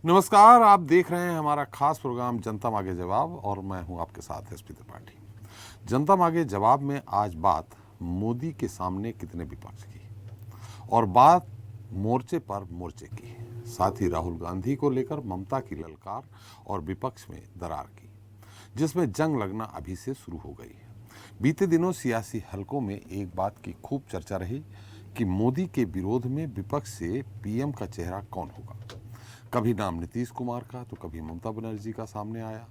नमस्कार, आप देख रहे हैं हमारा खास प्रोग्राम जनता मांगे जवाब और मैं हूं आपके साथ एसपी त्रिपाठी। जनता मांगे जवाब में आज बात मोदी के सामने कितने विपक्ष की और बात मोर्चे पर मोर्चे की, साथ ही राहुल गांधी को लेकर ममता की ललकार और विपक्ष में दरार की, जिसमें जंग लगना अभी से शुरू हो गई है। बीते दिनों सियासी हलकों में एक बात की खूब चर्चा रही कि मोदी के विरोध में विपक्ष से पीएम का चेहरा कौन होगा। कभी नाम नीतीश कुमार का तो कभी ममता बनर्जी का सामने आया,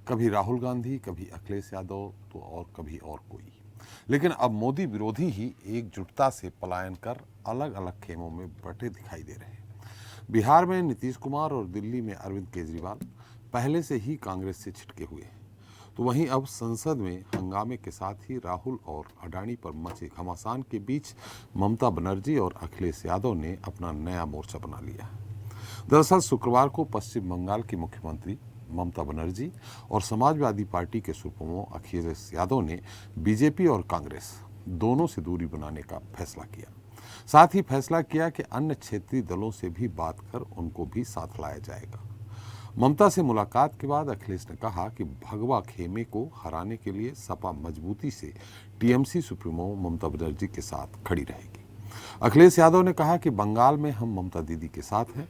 कभी राहुल गांधी, कभी अखिलेश यादव तो और कभी और कोई। लेकिन अब मोदी विरोधी ही एकजुटता से पलायन कर अलग अलग खेमों में बटे दिखाई दे रहे हैं। बिहार में नीतीश कुमार और दिल्ली में अरविंद केजरीवाल पहले से ही कांग्रेस से छिटके हुए हैं, तो वहीं अब संसद में हंगामे के साथ ही राहुल और अडानी पर मचे घमासान के बीच ममता बनर्जी और अखिलेश यादव ने अपना नया मोर्चा बना लिया है। दरअसल शुक्रवार को पश्चिम बंगाल की मुख्यमंत्री ममता बनर्जी और समाजवादी पार्टी के सुप्रीमो अखिलेश यादव ने बीजेपी और कांग्रेस दोनों से दूरी बनाने का फैसला किया। साथ ही फैसला किया कि अन्य क्षेत्रीय दलों से भी बात कर उनको भी साथ लाया जाएगा। ममता से मुलाकात के बाद अखिलेश ने कहा कि भगवा खेमे को हराने के लिए सपा मजबूती से टीएमसी सुप्रीमो ममता बनर्जी के साथ खड़ी रहेगी। अखिलेश यादव ने कहा कि बंगाल में हम ममता दीदी के साथ हैं।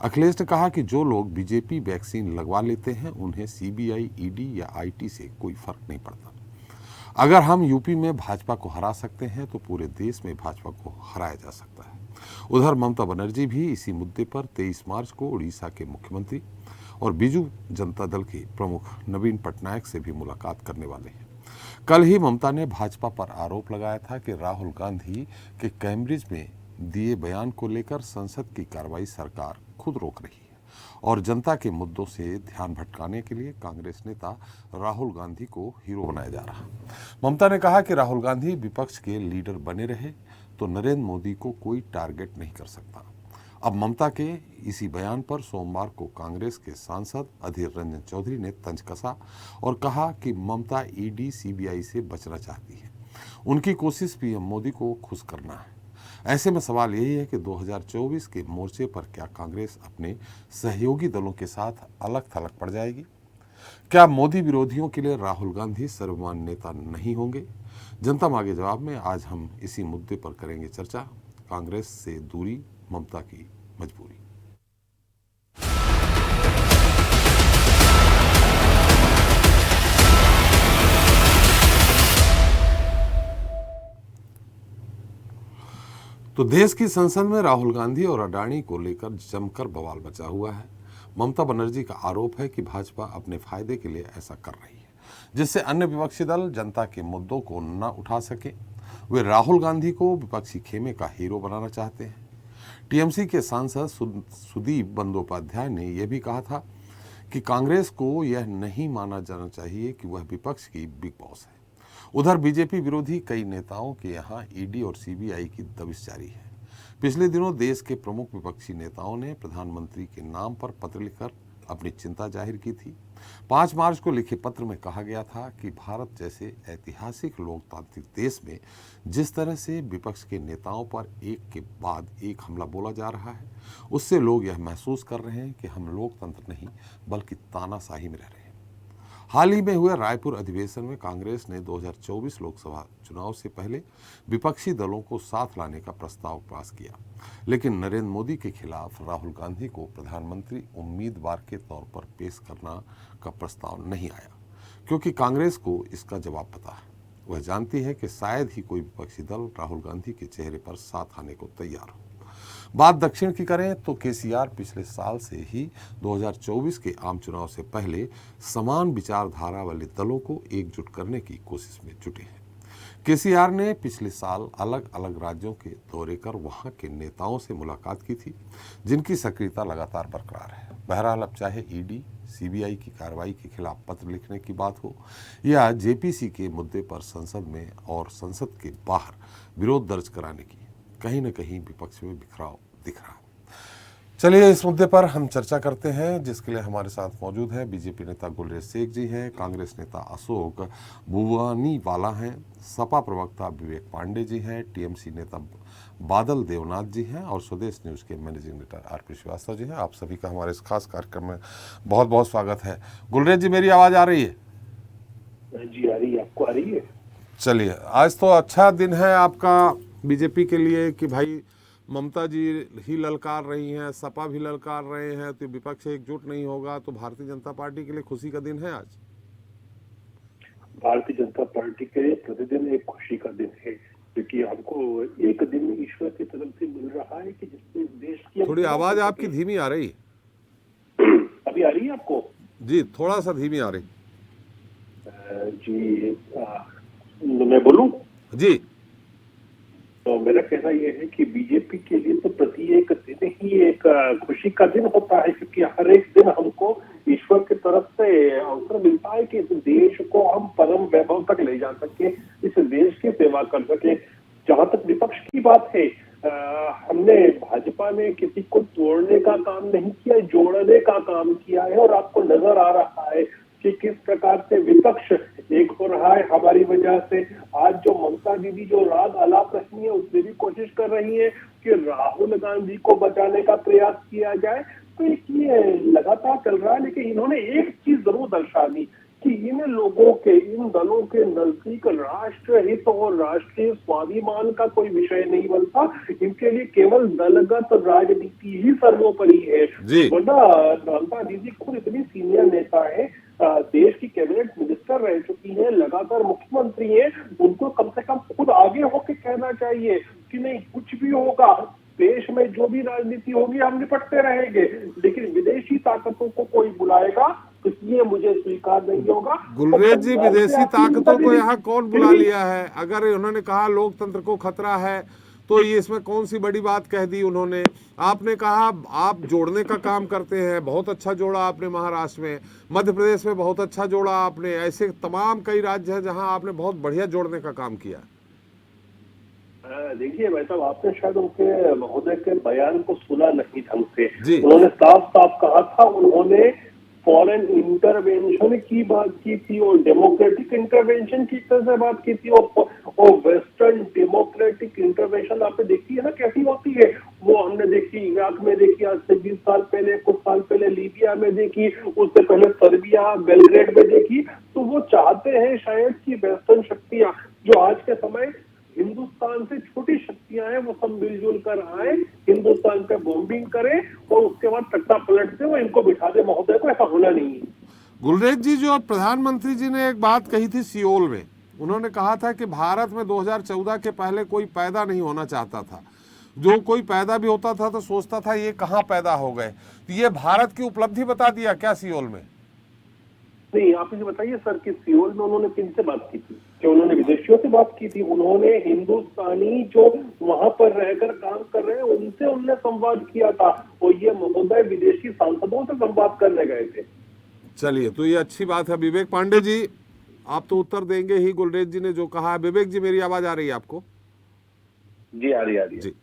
अखिलेश ने कहा कि जो लोग बीजेपी वैक्सीन लगवा लेते हैं उन्हें सीबीआई, ईडी या आईटी से कोई फर्क नहीं पड़ता। अगर हम यूपी में भाजपा को हरा सकते हैं तो पूरे देश में भाजपा को हराया जा सकता है। उधर ममता बनर्जी भी इसी मुद्दे पर 23 मार्च को उड़ीसा के मुख्यमंत्री और बीजू जनता दल के प्रमुख नवीन पटनायक से भी मुलाकात करने वाले हैं। कल ही ममता ने भाजपा पर आरोप लगाया था कि राहुल गांधी के कैम्ब्रिज में दिए बयान को लेकर संसद की कार्रवाई सरकार खुद रोक रही है और जनता के मुद्दों से ध्यान भटकाने के लिए कांग्रेस नेता राहुल गांधी को हीरो बनाया जा रहा। ममता ने कहा कि राहुल गांधी विपक्ष के लीडर बने रहे तो नरेंद्र मोदी को कोई टारगेट नहीं कर सकता। अब ममता के इसी बयान पर सोमवार को कांग्रेस के सांसद अधीर रंजन चौधरी ने तंज कसा और कहा कि ममता ईडी सीबीआई से बचना चाहती है। उनकी कोशिश पीएम मोदी को खुश करना है। ऐसे में सवाल यही है कि 2024 के मोर्चे पर क्या कांग्रेस अपने सहयोगी दलों के साथ अलग थलग पड़ जाएगी? क्या मोदी विरोधियों के लिए राहुल गांधी सर्वमान्य नेता नहीं होंगे? जनता मांगे जवाब में आज हम इसी मुद्दे पर करेंगे चर्चा। कांग्रेस से दूरी, ममता की मजबूरी। तो देश की संसद में राहुल गांधी और अडानी को लेकर जमकर बवाल मचा हुआ है। ममता बनर्जी का आरोप है कि भाजपा अपने फायदे के लिए ऐसा कर रही है, जिससे अन्य विपक्षी दल जनता के मुद्दों को न उठा सके। वे राहुल गांधी को विपक्षी खेमे का हीरो बनाना चाहते हैं। टीएमसी के सांसद सुदीप बंदोपाध्याय ने यह भी कहा था कि कांग्रेस को यह नहीं माना जाना चाहिए कि वह विपक्ष की बिग बॉस है। उधर बीजेपी विरोधी कई नेताओं के यहाँ ईडी और सीबीआई की दबिश जारी है। पिछले दिनों देश के प्रमुख विपक्षी नेताओं ने प्रधानमंत्री के नाम पर पत्र लिखकर अपनी चिंता जाहिर की थी। 5 मार्च को लिखे पत्र में कहा गया था कि भारत जैसे ऐतिहासिक लोकतांत्रिक देश में जिस तरह से विपक्ष के नेताओं पर एक के बाद एक हमला बोला जा रहा है, उससे लोग यह महसूस कर रहे हैं कि हम लोकतंत्र नहीं बल्कि तानाशाही में रह रहे हैं। हाल ही में हुए रायपुर अधिवेशन में कांग्रेस ने 2024 लोकसभा चुनाव से पहले विपक्षी दलों को साथ लाने का प्रस्ताव पास किया, लेकिन नरेंद्र मोदी के खिलाफ राहुल गांधी को प्रधानमंत्री उम्मीदवार के तौर पर पेश करना का प्रस्ताव नहीं आया, क्योंकि कांग्रेस को इसका जवाब पता है। वह जानती है कि शायद ही कोई विपक्षी दल राहुल गांधी के चेहरे पर साथ आने को तैयार हो। बात दक्षिण की करें तो केसीआर पिछले साल से ही 2024 के आम चुनाव से पहले समान विचारधारा वाले दलों को एकजुट करने की कोशिश में जुटे हैं। केसीआर ने पिछले साल अलग अलग राज्यों के दौरे कर वहां के नेताओं से मुलाकात की थी, जिनकी सक्रियता लगातार बरकरार है। बहरहाल अब चाहे ईडी सीबीआई की कार्रवाई के खिलाफ पत्र लिखने की बात हो या जेपीसी के मुद्दे पर संसद में और संसद के बाहर विरोध दर्ज कराने की, कहीं न कहीं विपक्ष में बिखराव दिख रहा है। चलिए इस मुद्दे पर हम चर्चा करते हैं, जिसके लिए हमारे साथ मौजूद हैं बीजेपी नेता गुलरेज शेख जी हैं, कांग्रेस नेता अशोक भुवनीवाला हैं, सपा प्रवक्ता विवेक पांडे जी हैं, टीएमसी नेता बादल देवनाथ जी हैं और स्वदेश न्यूज़ के managing editor RP Srivastava ji हैं। आप सभी का हमारे इस खास कार्यक्रम में बहुत बहुत स्वागत है। गुलरेज जी, मेरी आवाज़ आ रही है? जी आ रही है, आपको आ रही है? चलिए, आज तो अच्छा दिन है आपका बीजेपी के लिए कि भाई ममता जी ही ललकार रही हैं, सपा भी ललकार रहे हैं, तो विपक्ष एकजुट नहीं होगा, तो भारतीय जनता पार्टी के लिए खुशी का दिन है आज। भारतीय जनता पार्टी के लिए प्रतिदिन एक खुशी का दिन है, क्योंकि हमको एक दिन ईश्वर की तरफ से मिल रहा है कि जिसमें देश की थोड़ी आवाज आपकी धीमी आ रही है। अभी आ रही है आपको? जी, थोड़ा सा धीमी आ रही। जी मैं बोलूं? जी। तो मेरा कहना यह है कि बीजेपी के लिए तो प्रत्येक दिन ही एक खुशी का दिन होता है, क्योंकि हर एक दिन हमको ईश्वर की तरफ से अवसर मिलता है कि इस देश को हम परम वैभव तक ले जा सके, इस देश की सेवा कर सके। जहां तक विपक्ष की बात है, हमने भाजपा ने किसी को तोड़ने का काम नहीं किया, जोड़ने का काम किया है, और आपको नजर आ रहा है कि किस प्रकार से विपक्ष एक हो रहा है हमारी वजह से। आज जो ममता दीदी जो राग आलाप रही है, उसमें भी कोशिश कर रही है कि राहुल गांधी को बचाने का प्रयास किया जाए, तो ये लगातार चल रहा है। लेकिन इन्होंने एक चीज जरूर दर्शा दी कि इन लोगों के, इन दलों के नजदीक राष्ट्र हित और राष्ट्रीय स्वाभिमान का कोई विषय नहीं बनता, इनके लिए केवल दलगत राजनीति ही सर्वोपरि है। वरना ममता दीदी खुद इतनी सीनियर नेता है, देश की कैबिनेट मिनिस्टर रह चुकी है, लगातार मुख्यमंत्री है, उनको कम से कम खुद आगे होकर कहना चाहिए कि नहीं, कुछ भी होगा, देश में जो भी राजनीति होगी हम निपटते रहेंगे, लेकिन विदेशी ताकतों को कोई बुलाएगा तो ये मुझे स्वीकार नहीं होगा। गुलरेज जी, विदेशी ताकतों को यहाँ कौन बुला लिया है? अगर उन्होंने कहा लोकतंत्र को खतरा है, तो ये इसमें कौन सी बड़ी बात कह दी उन्होंने? आपने कहा आप जोड़ने का काम करते हैं, बहुत अच्छा जोड़ा आपने महाराष्ट्र में, मध्य प्रदेश में बहुत अच्छा जोड़ा आपने, ऐसे तमाम कई राज्य हैं जहां आपने बहुत बढ़िया जोड़ने का काम किया। देखिए भाई साहब, आपने शायद उनके महोदय के बयान को सुना नहीं ढंग से। उन्होंने साफ साफ कहा था, उन्होंने फॉरेन इंटरवेंशन की बात की थी और डेमोक्रेटिक इंटरवेंशन की तरह से बात की थी, और वेस्टर्न डेमोक्रेटिक इंटरवेंशन आपने देखी है ना कैसी होती है। वो हमने देखी इराक में, देखी आज से 20 साल पहले, कुछ साल पहले लीबिया में देखी, उससे पहले सर्बिया बेलग्रेड में देखी। तो वो चाहते हैं शायद कि वेस्टर्न शक्तियां जो आज के समय हिंदुस्तान से छोटी शक्तियां हैं, वो सब मिलजुल कर आए, हिंदुस्तान पे बॉम्बिंग करें और उसके बाद तख्ता पलट दे, वो इनको बिठा दे महोदय को। ऐसा होना नहीं है। गुलरेज जी, जो प्रधानमंत्री जी ने एक बात कही थी सियोल में, उन्होंने कहा था कि भारत में 2014 के पहले कोई पैदा नहीं होना चाहता था, जो कोई पैदा भी होता था तो सोचता था ये कहाँ पैदा हो गए। तो ये भारत की उपलब्धि बता दिया क्या सियोल में? नहीं, आप मुझे बताइए सर कि सियोल में उन्होंने किनसे बात की थी? कि उन्होंने विदेशियों से बात की थी? उन्होंने हिंदुस्तानी जो वहां पर रहकर काम कर रहे हैं उनसे उन्होंने संवाद किया था, और ये महोदय विदेशी सांसदों से संवाद करने गए थे। चलिए, तो ये अच्छी बात है। विवेक पांडे जी, आप तो उत्तर देंगे ही गुलरेज जी ने जो कहा। विवेक जी, मेरी आवाज आ रही है आपको? जी आ रही है जी।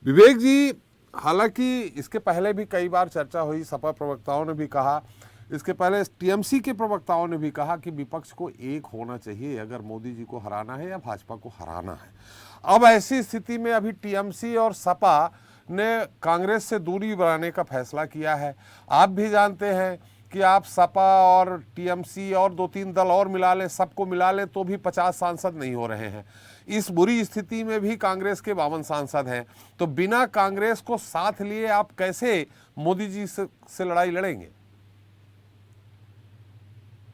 विवेक जी, हालांकि इसके पहले भी कई बार चर्चा हुई, सपा प्रवक्ताओं ने भी कहा, इसके पहले टीएमसी के प्रवक्ताओं ने भी कहा कि विपक्ष को एक होना चाहिए अगर मोदी जी को हराना है या भाजपा को हराना है। अब ऐसी स्थिति में अभी टीएमसी और सपा ने कांग्रेस से दूरी बनाने का फैसला किया है। आप भी जानते हैं कि आप सपा और टीएमसी और 2-3 दल और मिला लें, सबको मिला लें तो भी 50 सांसद नहीं हो रहे हैं। इस बुरी स्थिति में भी कांग्रेस के 52 सांसद हैं, तो बिना कांग्रेस को साथ लिए आप कैसे मोदी जी से लड़ाई लड़ेंगे?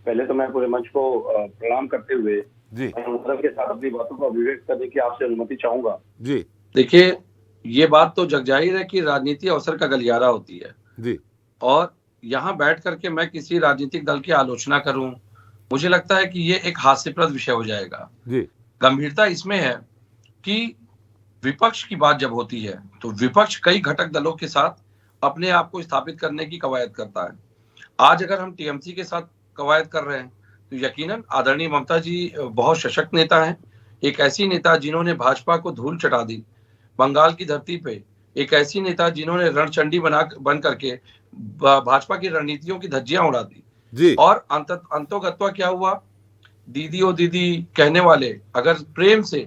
पहले तो मैं पूरे मंच को प्रणाम करते हुए जी के साथ अपनी बातों को अभिव्यक्त करने की आपसे अनुमति चाहूंगा। जी। देखिए, ये बात तो जग जाहिर है कि राजनीति अवसर का गलियारा होती है जी, और यहाँ बैठ करके मैं किसी राजनीतिक दल की आलोचना करूं, मुझे लगता है कि ये एक हास्यप्रद विषय हो जाएगा। जी। गंभीरता इसमें है कि विपक्ष की बात जब होती है तो विपक्ष कई घटक दलों के साथ अपने आप को स्थापित करने की कवायद करता है। आज अगर हम टीएमसी के साथ कवायद कर रहे हैं तो यकीनन आदरणीय ममता जी बहुत सशक्त नेता हैं, एक ऐसी नेता जिन्होंने भाजपा को धूल चटा दी, बंगाल की धरती पे एक ऐसी नेता जिन्होंने रणचंडी बन करके भाजपा की रणनीतियों की धज्जियां उड़ा दी। जी और अंतोगत्वा क्या हुआ, दीदी ओ दीदी कहने वाले अगर प्रेम से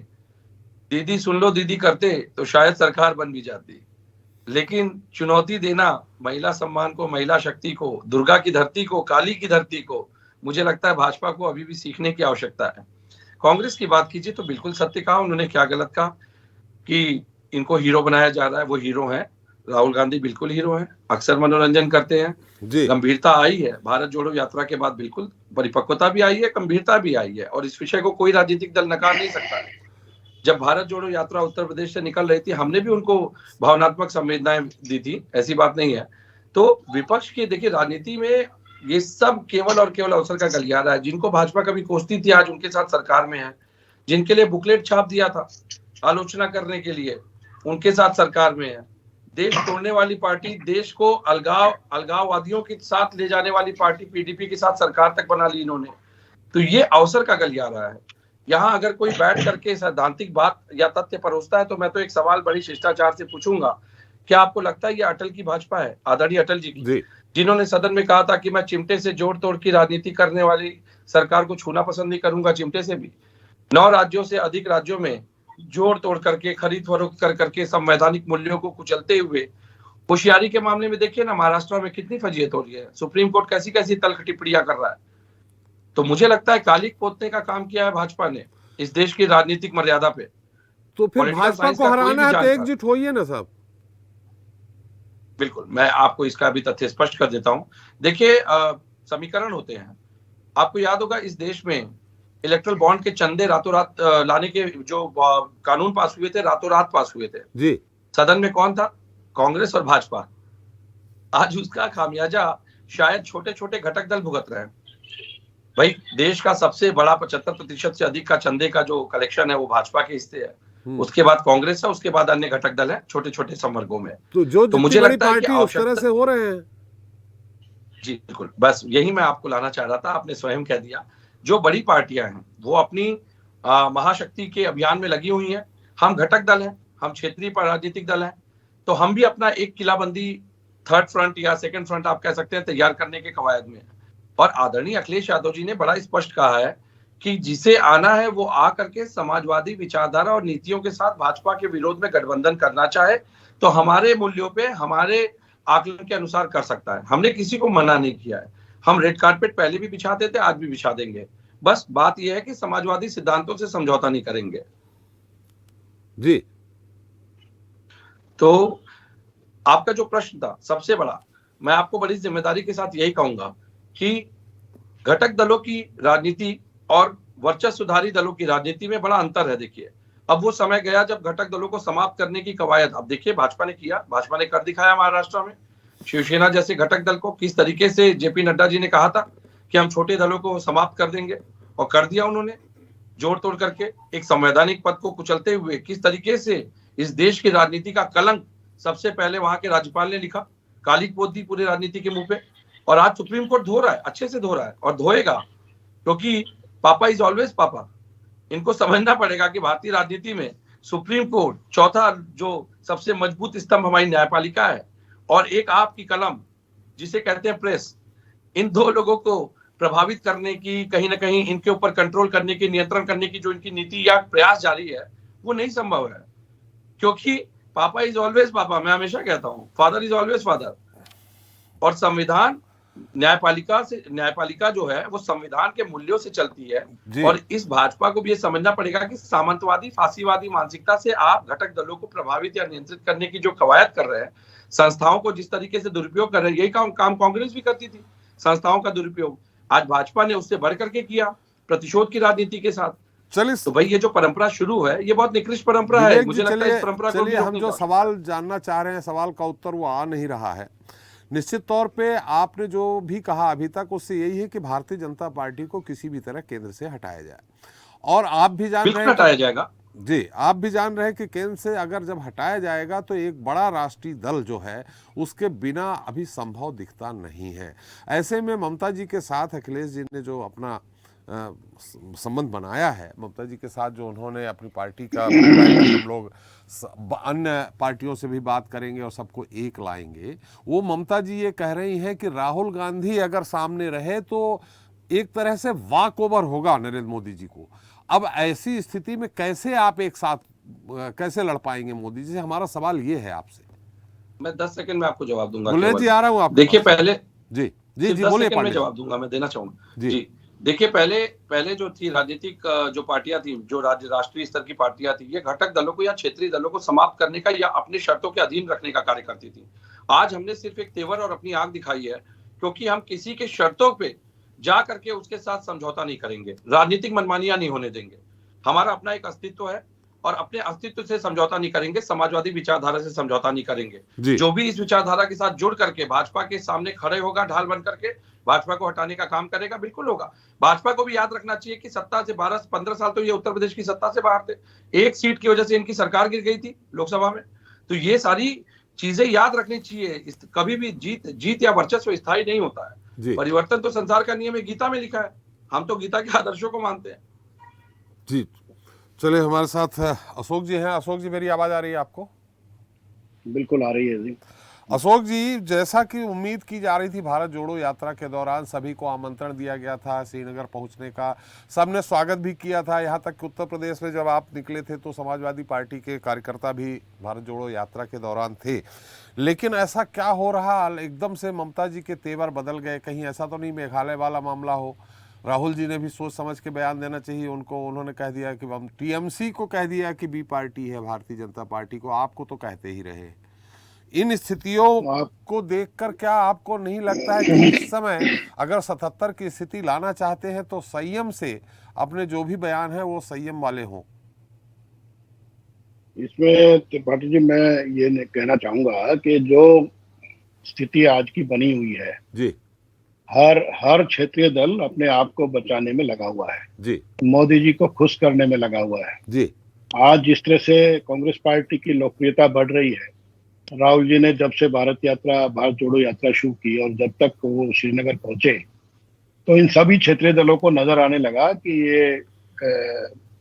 दीदी सुन लो दीदी करते तो शायद सरकार बन भी जाती। लेकिन चुनौती देना महिला सम्मान को, महिला शक्ति को, दुर्गा की धरती को, काली की धरती को, मुझे लगता है भाजपा को अभी भी सीखने की आवश्यकता है। कांग्रेस की बात कीजिए तो बिल्कुल सत्य कहा उन्होंने, क्या गलत कहा कि इनको हीरो बनाया जा रहा है। वो हीरो हैं, राहुल गांधी बिल्कुल हीरो हैं, अक्सर मनोरंजन करते हैं। जी गंभीरता आई है भारत जोड़ो यात्रा के बाद, बिल्कुल परिपक्वता भी आई है, गंभीरता भी आई है, और इस विषय को कोई राजनीतिक दल नकार नहीं सकता है। जब भारत जोड़ो यात्रा उत्तर प्रदेश से निकल रही थी, हमने भी उनको भावनात्मक संवेदनाएं दी थी, ऐसी बात नहीं है। तो विपक्ष की देखिए राजनीति में ये सब केवल और केवल अवसर का गलियारा है। जिनको भाजपा कभी कोसती थी आज उनके साथ सरकार में है, जिनके लिए बुकलेट छाप दिया था आलोचना करने के लिए उनके साथ सरकार में है। देश तोड़ने वाली पार्टी, देश को अलगाववादियों के साथ ले जाने वाली पार्टी पीडीपी के साथ सरकार तक बना ली इन्होंने। तो ये अवसर का गलियारा है। यहाँ अगर कोई बैठ करके सैद्धांतिक बात या तथ्य परोसता है तो मैं तो एक सवाल बड़ी शिष्टाचार से पूछूंगा, क्या आपको लगता है ये अटल की भाजपा है, आदरणीय अटल जी की, जिन्होंने सदन में कहा था कि मैं चिमटे से जोड़ तोड़ की राजनीति करने वाली सरकार को छूना पसंद नहीं करूंगा, चिमटे से भी 9 राज्यों से अधिक राज्यों में जोड़ तोड़ करके, खरीद फरोख्त कर करके संवैधानिक मूल्यों को कुचलते हुए, होशियारी के मामले में देखिए ना महाराष्ट्र में कितनी फजीयत हो रही है, सुप्रीम कोर्ट कैसी कैसी तल्ख टिप्पणियां कर रहा है। तो मुझे लगता है कालिक पोतने का काम किया है भाजपा ने इस देश की राजनीतिक मर्यादा पे। तो फिर भाजपा को हराना है तो एकजुट होइए ना साहब। बिल्कुल, मैं आपको इसका भी तथ्य स्पष्ट कर देता हूं। देखिए समीकरण होते हैं, आपको याद होगा इस देश में इलेक्ट्रल बॉन्ड के चंदे रातों रात लाने के जो कानून पास हुए थे, रातों रात पास हुए थे जी। सदन में कौन था? कांग्रेस और भाजपा। आज उसका खामियाजा शायद छोटे छोटे घटक दल भुगत रहे हैं। भाई देश का सबसे बड़ा 75% से अधिक का चंदे का जो कलेक्शन है वो भाजपा के हिस्से है, उसके बाद कांग्रेस है, उसके बाद अन्य घटक दल है छोटे छोटे संवर्गों में। तो मुझे लगता है कि उस तरह से हो रहे हैं। जी बिल्कुल, बस यही मैं आपको लाना चाह रहा था, आपने स्वयं कह दिया। जो बड़ी पार्टियां हैं वो अपनी महाशक्ति के अभियान में लगी हुई हैं। हम घटक दल हैं, हम क्षेत्रीय राजनीतिक दल हैं, तो हम भी अपना एक किलाबंदी थर्ड फ्रंट या सेकंड फ्रंट आप कह सकते हैं तैयार करने के कवायद में है। और आदरणीय अखिलेश यादव जी ने बड़ा स्पष्ट कहा है कि जिसे आना है वो आ करके समाजवादी विचारधारा और नीतियों के साथ भाजपा के विरोध में गठबंधन करना चाहे तो हमारे मूल्यों पे, हमारे आकलन के अनुसार कर सकता है। हमने किसी को मना नहीं किया है। हम रेड कार्पेट पहले भी बिछाते थे, आज भी बिछा देंगे। बस बात यह है कि समाजवादी सिद्धांतों से समझौता नहीं करेंगे। जी। तो आपका जो प्रश्न था सबसे बड़ा, मैं आपको बड़ी जिम्मेदारी के साथ यही कहूंगा कि घटक दलों की राजनीति और वर्चस्वधारी दलों की राजनीति में बड़ा अंतर है। देखिए अब वो समय गया जब घटक दलों को समाप्त करने की कवायद, अब देखिए भाजपा ने किया, भाजपा ने कर दिखाया महाराष्ट्र में। शिवसेना जैसे घटक दल को किस तरीके से जेपी नड्डा जी ने कहा था कि हम छोटे दलों को समाप्त कर देंगे, और कर दिया उन्होंने जोड़ तोड़ करके। एक संवैधानिक पद को कुचलते हुए किस तरीके से इस देश की राजनीति का कलंक सबसे पहले वहां के राज्यपाल ने लिखा, कालिक पोत दी पूरे राजनीति के मुंह पे। और आज सुप्रीम कोर्ट धो रहा है, अच्छे से धो रहा है और धोएगा, क्योंकि पापा इज ऑलवेज पापा। इनको समझना पड़ेगा कि भारतीय राजनीति में सुप्रीम कोर्ट, चौथा जो सबसे मजबूत स्तंभ हमारी न्यायपालिका है, और एक आपकी कलम जिसे कहते हैं प्रेस, इन दो लोगों को प्रभावित करने की, कहीं ना कहीं इनके ऊपर कंट्रोल करने की, नियंत्रण करने की जो इनकी नीति या प्रयास जारी है वो नहीं संभव है। क्योंकि पापा इज ऑलवेज पापा, मैं हमेशा कहता हूं, फादर इज ऑलवेज फादर। और संविधान, न्यायपालिका जो है वो संविधान के मूल्यों से चलती है। और इस भाजपा को भी ये समझना पड़ेगा कि सामंतवादी, फांसीवादी मानसिकता से आप घटक दलों को प्रभावित या नियंत्रित करने की जो कवायद कर रहे हैं, संस्थाओं को जिस तरीके से दुरुपयोग कर रहे हैं, यही काम कांग्रेस भी करती थी, संस्थाओं का दुरुपयोग। आज भाजपा ने उससे बढ़ करके किया, प्रतिशोध की राजनीति के साथ। चलिए, तो भाई ये जो परंपरा शुरू है ये बहुत निकृष्ट परंपरा है। मुझे लगता है इस परंपरा को हम जो सवाल जानना चाह रहे हैं, सवाल का उत्तर वो आ नहीं रहा है। निश्चित तौर पे आपने जो भी कहा अभी तक उससे यही है कि भारतीय जनता पार्टी को किसी भी तरह केंद्र से हटाया जाए। और आप भी जान रहे हैं हटाया जाएगा जी, आप भी जान रहे हैं कि केंद्र से अगर जब हटाया जाएगा तो एक बड़ा राष्ट्रीय दल जो है उसके बिना अभी संभव दिखता नहीं है। ऐसे में ममता जी के साथ अखिलेश जी ने जो अपना संबंध बनाया है ममता जी के साथ, जो उन्होंने अपनी पार्टी का बोला है कि हम लोग अन्य पार्टियों से भी बात करेंगे और सबको एक लाएंगे, वो ममता जी ये कह रही हैं कि राहुल गांधी अगर सामने रहे तो एक तरह से वॉक ओवर होगा नरेंद्र मोदी जी को। अब ऐसी स्थिति में कैसे आप एक साथ कैसे लड़ पाएंगे मोदी जी से, हमारा सवाल ये है आपसे। मैं 10 सेकंड में आपको जवाब दूंगा। बुलेट जी आ रहा हूँ आपके देखिए पास। पहले जी जी सिर्फ जी 10 बोलिए सेकंड में पांडे जवाब दूंगा, मैं देना चाहूंगा जी। जी। देखिए पहले जो थी राजनीतिक जो पार्टियां थी, जो राष्ट्रीय स्तर की पार्टियां थी, ये घटक दलों को या क्षेत्रीय दलों को समाप्त करने का या अपने शर्तों के अधीन रखने का कार्य करती थी। आज हमने सिर्फ एक तेवर और अपनी आंख दिखाई है, क्योंकि हम किसी के शर्तों पे जा करके उसके साथ समझौता नहीं करेंगे, राजनीतिक मनमानियां नहीं होने देंगे। हमारा अपना एक अस्तित्व है और अपने अस्तित्व से समझौता नहीं करेंगे, समाजवादी विचारधारा से समझौता नहीं करेंगे। जो भी इस विचारधारा के साथ जुड़ करके भाजपा के सामने खड़े होगा ढाल बन करके, भाजपा को हटाने का काम करेगा, बिल्कुल होगा। भाजपा को भी याद रखना चाहिए कि सत्ता से 12-15 साल तो ये उत्तर प्रदेश की सत्ता से बाहर थे, एक सीट की वजह से इनकी सरकार गिर गई थी लोकसभा में। तो ये सारी चीजें याद रखनी चाहिए। कभी भी जीत या वर्चस्व स्थायी नहीं होता है। परिवर्तन तो संसार का नियम है, गीता में लिखा है। हम तो गीता के आदर्शों को मानते हैं जी। चलिए हमारे साथ अशोक जी हैं। अशोक जी, मेरी आवाज आ रही है आपको? बिल्कुल आ रही है जी। अशोक जी, जैसा कि उम्मीद की जा रही थी, भारत जोड़ो यात्रा के दौरान सभी को आमंत्रण दिया गया था श्रीनगर पहुंचने का, सबने स्वागत भी किया था। यहाँ तक कि उत्तर प्रदेश में जब आप निकले थे तो समाजवादी पार्टी के कार्यकर्ता भी भारत जोड़ो यात्रा के दौरान थे। लेकिन ऐसा क्या हो रहा, एकदम से ममता जी के तेवर बदल गए? कहीं ऐसा तो नहीं मेघालय वाला मामला हो? राहुल जी ने भी सोच समझ के बयान देना चाहिए उनको। उन्होंने कह दिया कि हम टीएमसी को कह दिया कि बी पार्टी है भारतीय जनता पार्टी को, आपको तो कहते ही रहे। इन स्थितियों को देखकर क्या आपको नहीं लगता है कि इस समय अगर 77 की स्थिति लाना चाहते हैं तो संयम से अपने जो भी बयान है वो संयम वाले हों? इसमें त्रिपाठी जी मैं ये कहना चाहूंगा कि जो स्थिति आज की बनी हुई है जी, हर क्षेत्रीय दल अपने आप को बचाने में लगा हुआ है जी, मोदी जी को खुश करने में लगा हुआ है जी। आज जिस तरह से कांग्रेस पार्टी की लोकप्रियता बढ़ रही है, राहुल जी ने जब से भारत जोड़ो यात्रा शुरू की और जब तक वो श्रीनगर पहुंचे, तो इन सभी क्षेत्रीय दलों को नजर आने लगा कि ये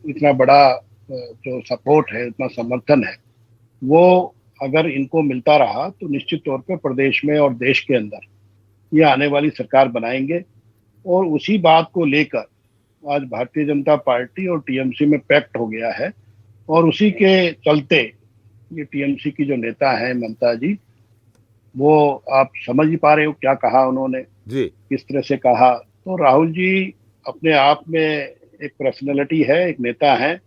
इतना बड़ा जो सपोर्ट है, इतना समर्थन है, वो अगर इनको मिलता रहा तो निश्चित तौर पे प्रदेश में और देश के अंदर ये आने वाली सरकार बनाएंगे। और उसी बात को लेकर आज भारतीय जनता पार्टी और टीएमसी में पैक्ट हो गया है और उसी के चलते ये टीएमसी की जो नेता है ममता जी, वो आप समझ ही पा रहे हो क्या कहा उन्होंने जी, किस तरह से कहा। तो राहुल जी अपने आप में एक पर्सनैलिटी है, एक नेता है,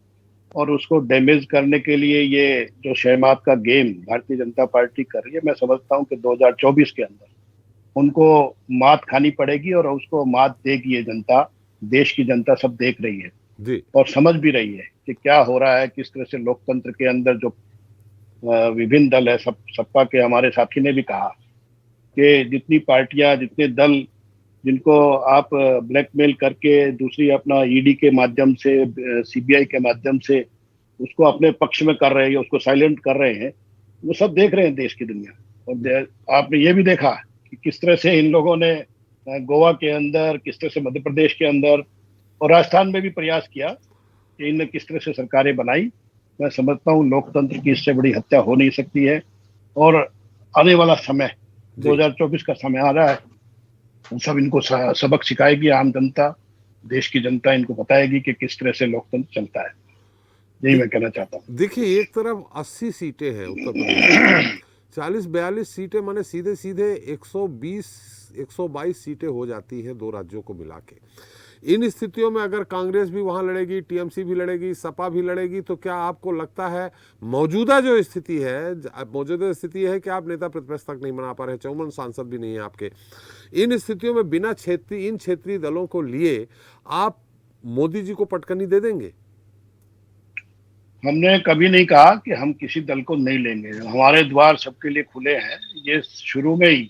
और उसको डैमेज करने के लिए ये जो शहमात का गेम भारतीय जनता पार्टी कर रही है, मैं समझता हूँ कि 2024 के अंदर उनको मात खानी पड़ेगी और उसको मात देगी ये जनता। देश की जनता सब देख रही है जी, और समझ भी रही है कि क्या हो रहा है, किस तरह से लोकतंत्र के अंदर जो विभिन्न दल है, सपा के हमारे साथी ने भी कहा कि जितनी पार्टियां, जितने दल जिनको आप ब्लैकमेल करके दूसरी अपना ईडी के माध्यम से, सीबीआई के माध्यम से उसको अपने पक्ष में कर रहे हैं, उसको साइलेंट कर रहे हैं, वो सब देख रहे हैं देश की दुनिया। और आपने ये भी देखा कि किस तरह से इन लोगों ने गोवा के अंदर, किस तरह से मध्य प्रदेश के अंदर और राजस्थान में भी प्रयास किया कि इनने किस तरह से सरकारें बनाई। मैं समझता हूँ लोकतंत्र की इससे बड़ी हत्या हो नहीं सकती है और आने वाला समय 2024 का समय आ रहा है, सब इनको सबक सिखाएगी। आम जनता, देश की जनता इनको बताएगी कि किस तरह से लोकतंत्र चलता है। यही मैं कहना चाहता हूँ। देखिए, एक तरफ 80 सीटें हैं उत्तर प्रदेश, 40-42 सीटें, माने सीधे सीधे 120-122 सीटें हो जाती हैं दो राज्यों को मिला के। इन स्थितियों में अगर कांग्रेस भी वहां लड़ेगी, टीएमसी भी लड़ेगी, सपा भी लड़ेगी, तो क्या आपको लगता है मौजूदा जो स्थिति है, कि आप नेता प्रतिपक्ष तक नहीं बना पा रहे, 54 सांसद भी नहीं है आपके, इन स्थितियों में बिना इन क्षेत्रीय दलों को लिए आप मोदी जी को पटकनी दे देंगे? हमने कभी नहीं कहा कि हम किसी दल को नहीं लेंगे, हमारे द्वार सबके लिए खुले हैं। ये शुरू में ही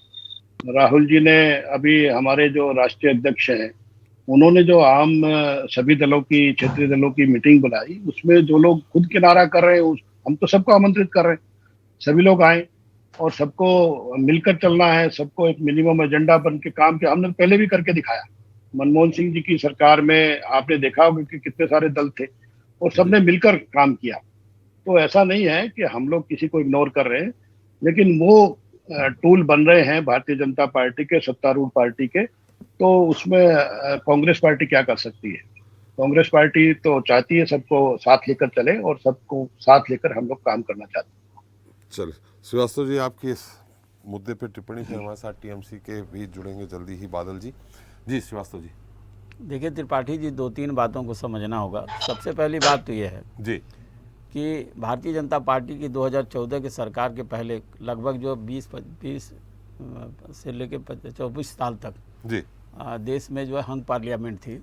राहुल जी ने, अभी हमारे जो राष्ट्रीय अध्यक्ष हैं, उन्होंने जो आम सभी दलों की, क्षेत्रीय दलों की मीटिंग बुलाई, उसमें जो लोग खुद किनारा कर रहे हैं, हम तो सबको आमंत्रित कर रहे हैं, सभी लोग आए और सबको मिलकर चलना है, सबको एक मिनिमम एजेंडा बन के काम किया। हमने पहले भी करके दिखाया, मनमोहन सिंह जी की सरकार में आपने देखा होगा कि कितने सारे दल थे और सबने मिलकर काम किया। तो ऐसा नहीं है कि हम लोग किसी को इग्नोर कर रहे हैं, लेकिन वो टूल बन रहे हैं भारतीय जनता पार्टी के, सत्तारूढ़ पार्टी के। तो उसमें कांग्रेस पार्टी क्या कर सकती है? कांग्रेस पार्टी तो चाहती है सबको साथ लेकर चले और सबको साथ लेकर हम लोग काम करना चाहते हैं। चलिए श्रीवास्तव जी, आपकी इस मुद्दे पे टिप्पणी फिर हमारे साथ टीएमसी के भी जुड़ेंगे जल्दी ही बादल जी। जी श्रीवास्तव जी। देखिए त्रिपाठी जी, 2-3 बातों को समझना होगा। सबसे पहली बात तो यह है जी कि भारतीय जनता पार्टी की 2014 के सरकार के पहले लगभग जो 20 से लेकर 24 साल तक जी देश में जो है हंग पार्लियामेंट थी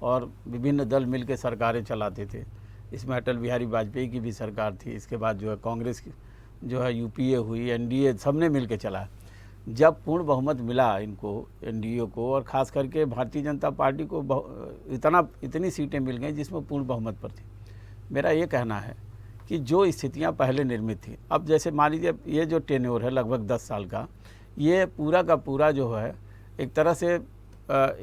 और विभिन्न दल मिलकर सरकारें चलाते थे। इसमें अटल बिहारी वाजपेयी की भी सरकार थी, इसके बाद जो है कांग्रेस की जो है यूपीए हुई, एनडीए, सबने मिलकर चला। जब पूर्ण बहुमत मिला इनको, एनडीए को, और ख़ास करके भारतीय जनता पार्टी को इतनी सीटें मिल गई जिसमें पूर्ण बहुमत पर थी। मेरा ये कहना है कि जो स्थितियां पहले निर्मित थी, अब जैसे मान लीजिए ये जो टेन्योर है लगभग 10 साल का, ये पूरा का पूरा जो है एक तरह से